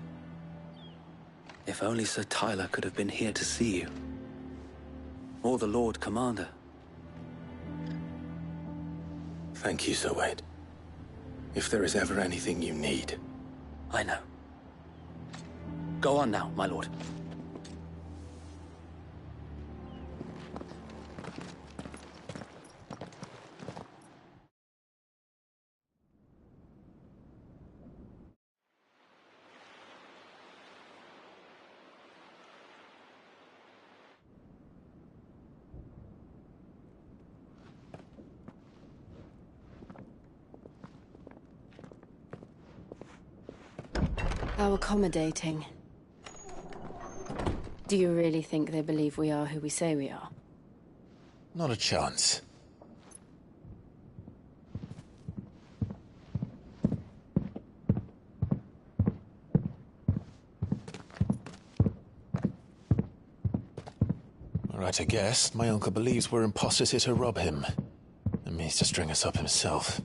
If only Sir Tyler could have been here to see you. Or the Lord Commander. Thank you, Sir Wade. If there is ever anything you need. I know. Go on now, my lord. How accommodating. Do you really think they believe we are who we say we are? Not a chance. Right to guess, my uncle believes we're imposters here to rob him, and means to string us up himself.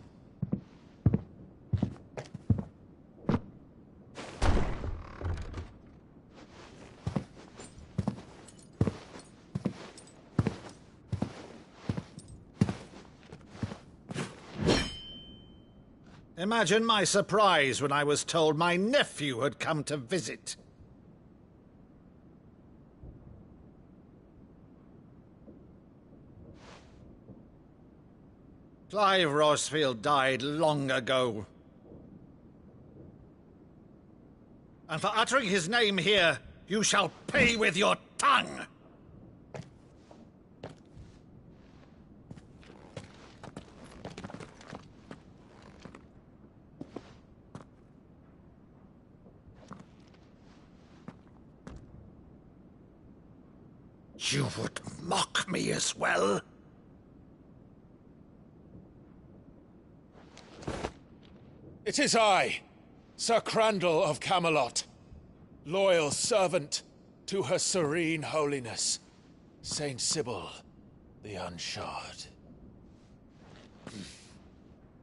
Imagine my surprise when I was told my nephew had come to visit. Clive Rosefield died long ago. And for uttering his name here, you shall pay with your tongue! You would mock me as well? It is I, Sir Crandall of Camelot, loyal servant to Her Serene Holiness, Saint Sybil the Unshod.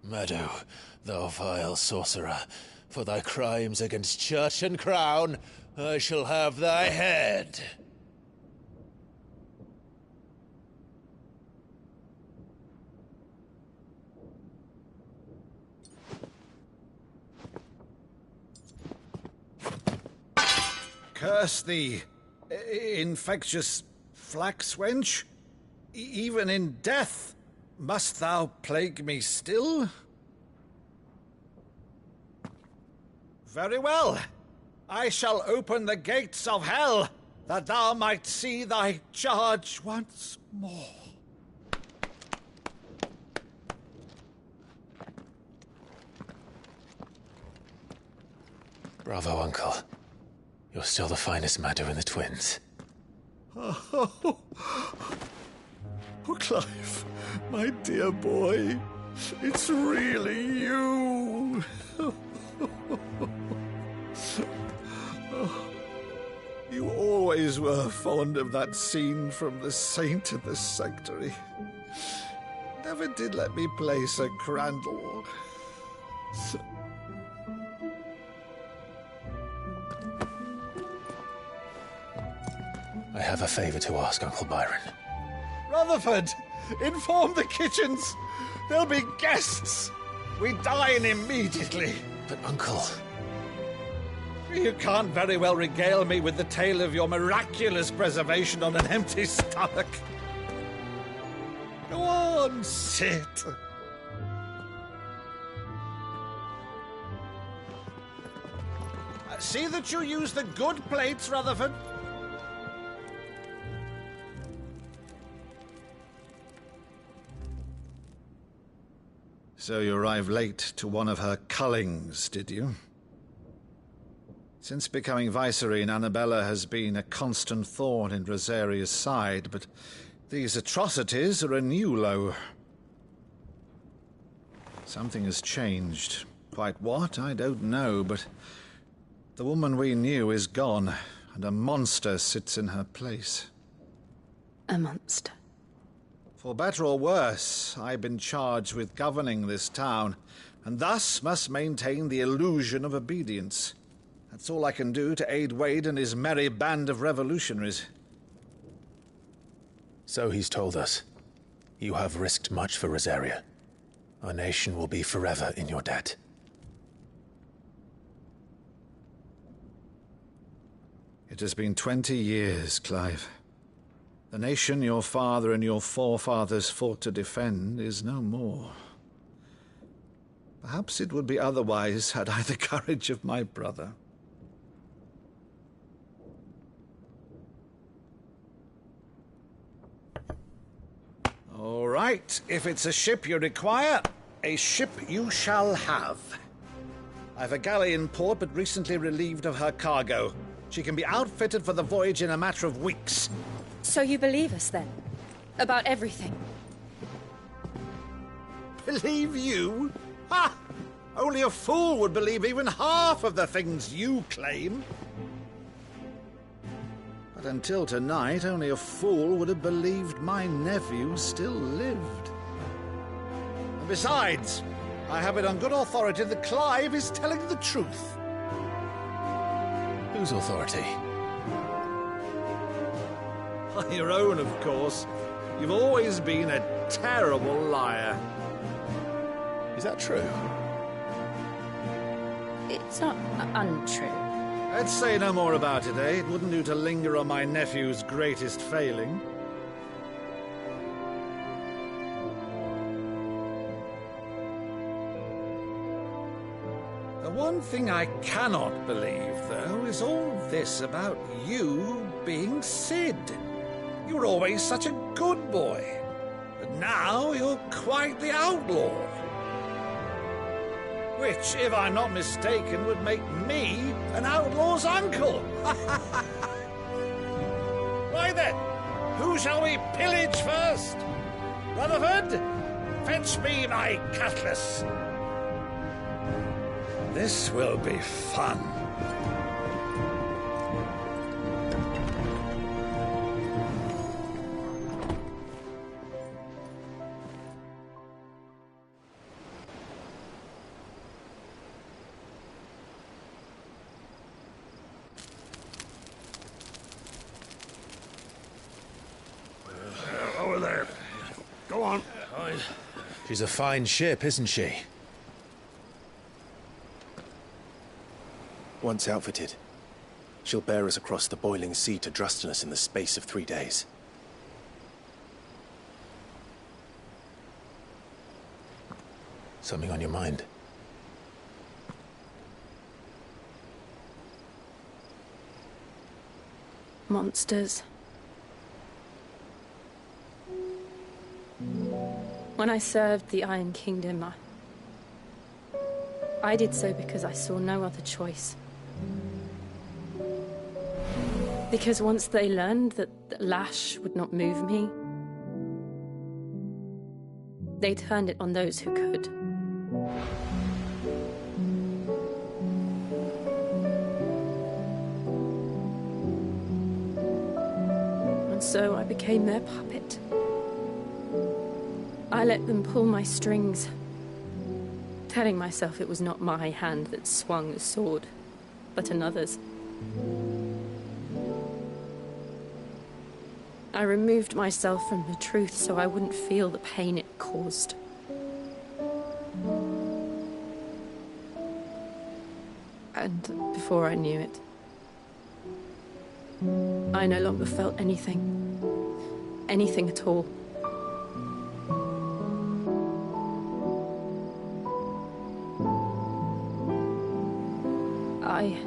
Meadow, thou vile sorcerer, for thy crimes against church and crown, I shall have thy head. Curse thee, infectious flax wench. Even in death, must thou plague me still? Very well. I shall open the gates of hell, that thou might see thy charge once more. Bravo, Uncle. You're still the finest Madder in the twins. Oh, Clive, my dear boy, it's really you. You always were fond of that scene from The Saint of the Sanctuary. Never did let me play Sir Crandall. I have a favor to ask, Uncle Byron. Rutherford, inform the kitchens. There'll be guests. We dine immediately. But, Uncle... You can't very well regale me with the tale of your miraculous preservation on an empty stomach. Go on, sit. See that you use the good plates, Rutherford. So you arrived late to one of her cullings, did you? Since becoming Vicereine, Annabella has been a constant thorn in Rosaria's side, but these atrocities are a new low. Something has changed. Quite what, I don't know, but the woman we knew is gone, and a monster sits in her place. A monster? For better or worse, I've been charged with governing this town, and thus must maintain the illusion of obedience. That's all I can do to aid Wade and his merry band of revolutionaries. So he's told us. You have risked much for Rosaria. Our nation will be forever in your debt. It has been 20 years, Clive. The nation your father and your forefathers fought to defend is no more. Perhaps it would be otherwise had I the courage of my brother. All right, if it's a ship you require, a ship you shall have. I've a galley in port, but recently relieved of her cargo. She can be outfitted for the voyage in a matter of weeks. So you believe us, then? About everything? Believe you? Ha! Only a fool would believe even half of the things you claim. But until tonight, only a fool would have believed my nephew still lived. And besides, I have it on good authority that Clive is telling the truth. Whose authority? On your own, of course. You've always been a terrible liar. Is that true? It's not untrue. Let's say no more about it, eh? It wouldn't do to linger on my nephew's greatest failing. The one thing I cannot believe, though, is all this about you being Cid. You were always such a good boy, but now you're quite the outlaw. Which, if I'm not mistaken, would make me an outlaw's uncle. Right then, who shall we pillage first? Rutherford, fetch me my cutlass. This will be fun. Over there. Go on. She's a fine ship, isn't she? Once outfitted, she'll bear us across the boiling sea to Drustinus in the space of 3 days. Something on your mind? Monsters. When I served the Iron Kingdom, I did so because I saw no other choice. Because once they learned that the lash would not move me, they turned it on those who could. And so I became their puppet. I let them pull my strings, telling myself it was not my hand that swung the sword, but another's. I removed myself from the truth so I wouldn't feel the pain it caused. And before I knew it, I no longer felt anything. Anything at all. I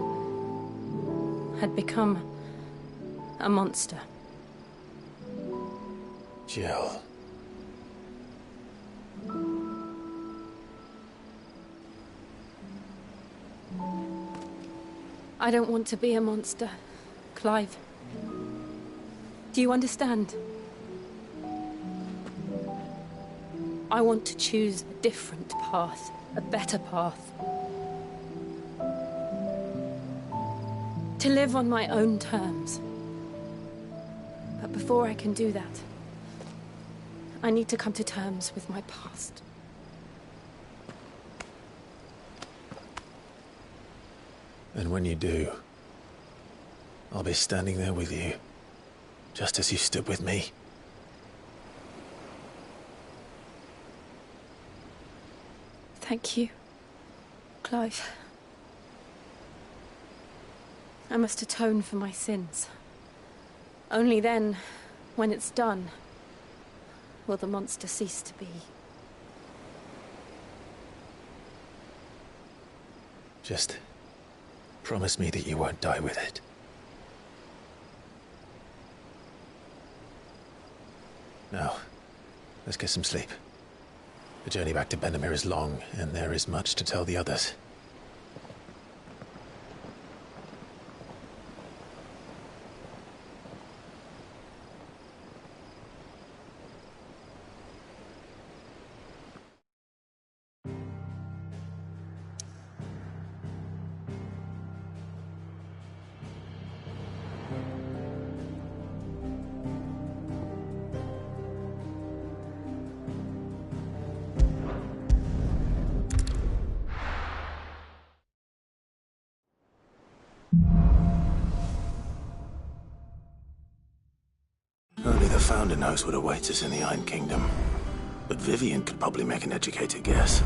had become a monster. Jill. I don't want to be a monster, Clive. Do you understand? I want to choose a different path, a better path. To live on my own terms. But before I can do that, I need to come to terms with my past. And when you do, I'll be standing there with you, just as you stood with me. Thank you, Clive. I must atone for my sins. Only then, when it's done, will the monster cease to be. Just promise me that you won't die with it. Now, let's get some sleep. The journey back to Benamir is long, and there is much to tell the others. Only the Founder knows what awaits us in the Iron Kingdom. But Vivian could probably make an educated guess.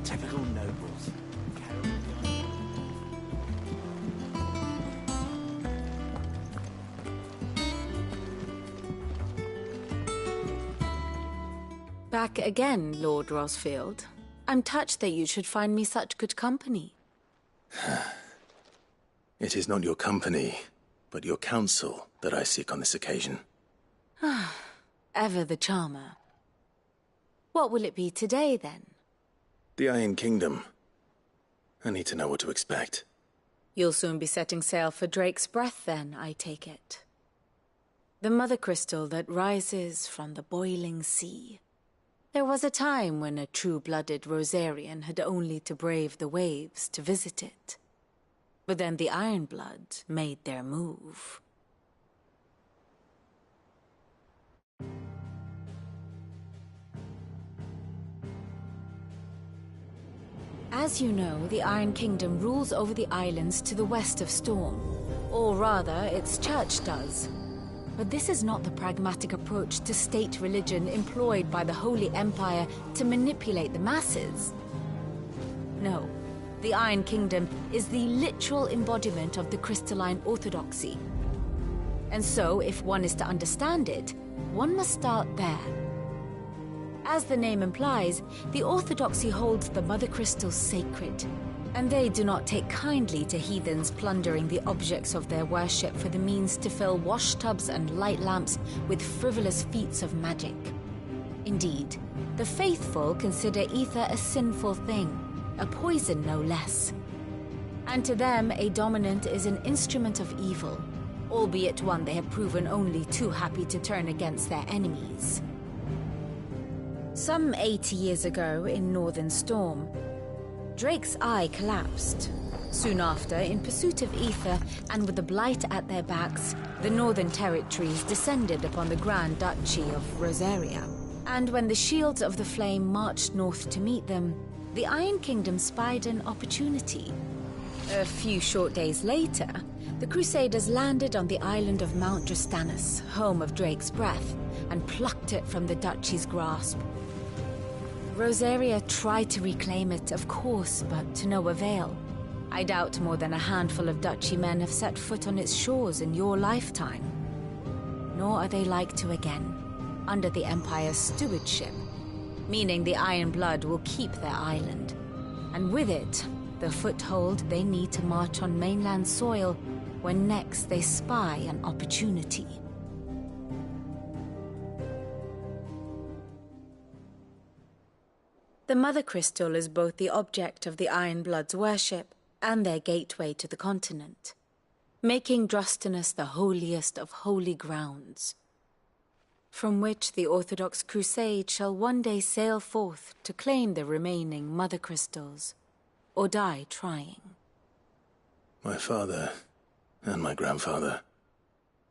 Typical nobles. Back again, Lord Rosfield. I'm touched that you should find me such good company. It is not your company, but your counsel that I seek on this occasion. Ever the charmer. What will it be today, then? The Iron Kingdom. I need to know what to expect. You'll soon be setting sail for Drake's Breath, then, I take it. The mother crystal that rises from the boiling sea. There was a time when a true-blooded Rosarian had only to brave the waves to visit it. But then the Ironblood made their move. As you know, the Iron Kingdom rules over the islands to the west of Storm. Or rather, its church does. But this is not the pragmatic approach to state religion employed by the Holy Empire to manipulate the masses. No, the Iron Kingdom is the literal embodiment of the crystalline orthodoxy. And so, if one is to understand it, one must start there. As the name implies, the orthodoxy holds the Mother Crystals sacred, and they do not take kindly to heathens plundering the objects of their worship for the means to fill washtubs and light lamps with frivolous feats of magic. Indeed, the faithful consider ether a sinful thing, a poison no less. And to them, a dominant is an instrument of evil, albeit one they have proven only too happy to turn against their enemies. Some 80 years ago in Northern Storm, Drake's eye collapsed. Soon after, in pursuit of ether and with the Blight at their backs, the Northern Territories descended upon the Grand Duchy of Rosaria. And when the Shields of the Flame marched north to meet them, the Iron Kingdom spied an opportunity. A few short days later, the Crusaders landed on the island of Mount Drastanus, home of Drake's breath, and plucked it from the Duchy's grasp. Rosaria tried to reclaim it, of course, but to no avail. I doubt more than a handful of Duchy men have set foot on its shores in your lifetime. Nor are they like to again, under the Empire's stewardship, meaning the Iron Blood will keep their island, and with it, the foothold they need to march on mainland soil when next they spy an opportunity. The Mother Crystal is both the object of the Iron Blood's worship and their gateway to the continent, making Drastanus the holiest of holy grounds, from which the Orthodox Crusade shall one day sail forth to claim the remaining Mother Crystals, or die trying. My father and my grandfather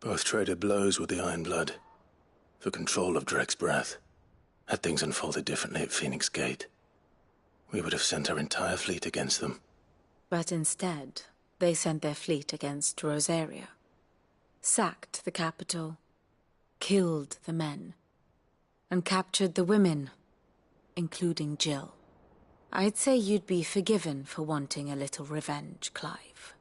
both traded blows with the Iron Blood for control of Drake's breath. Had things unfolded differently at Phoenix Gate, we would have sent our entire fleet against them. But instead, they sent their fleet against Rosaria, sacked the capital, killed the men, and captured the women, including Jill. I'd say you'd be forgiven for wanting a little revenge, Clive.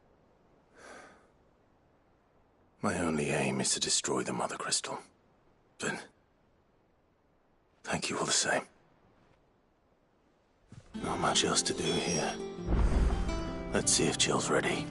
My only aim is to destroy the Mother Crystal. But thank you all the same. Not much else to do here. Let's see if Jill's ready.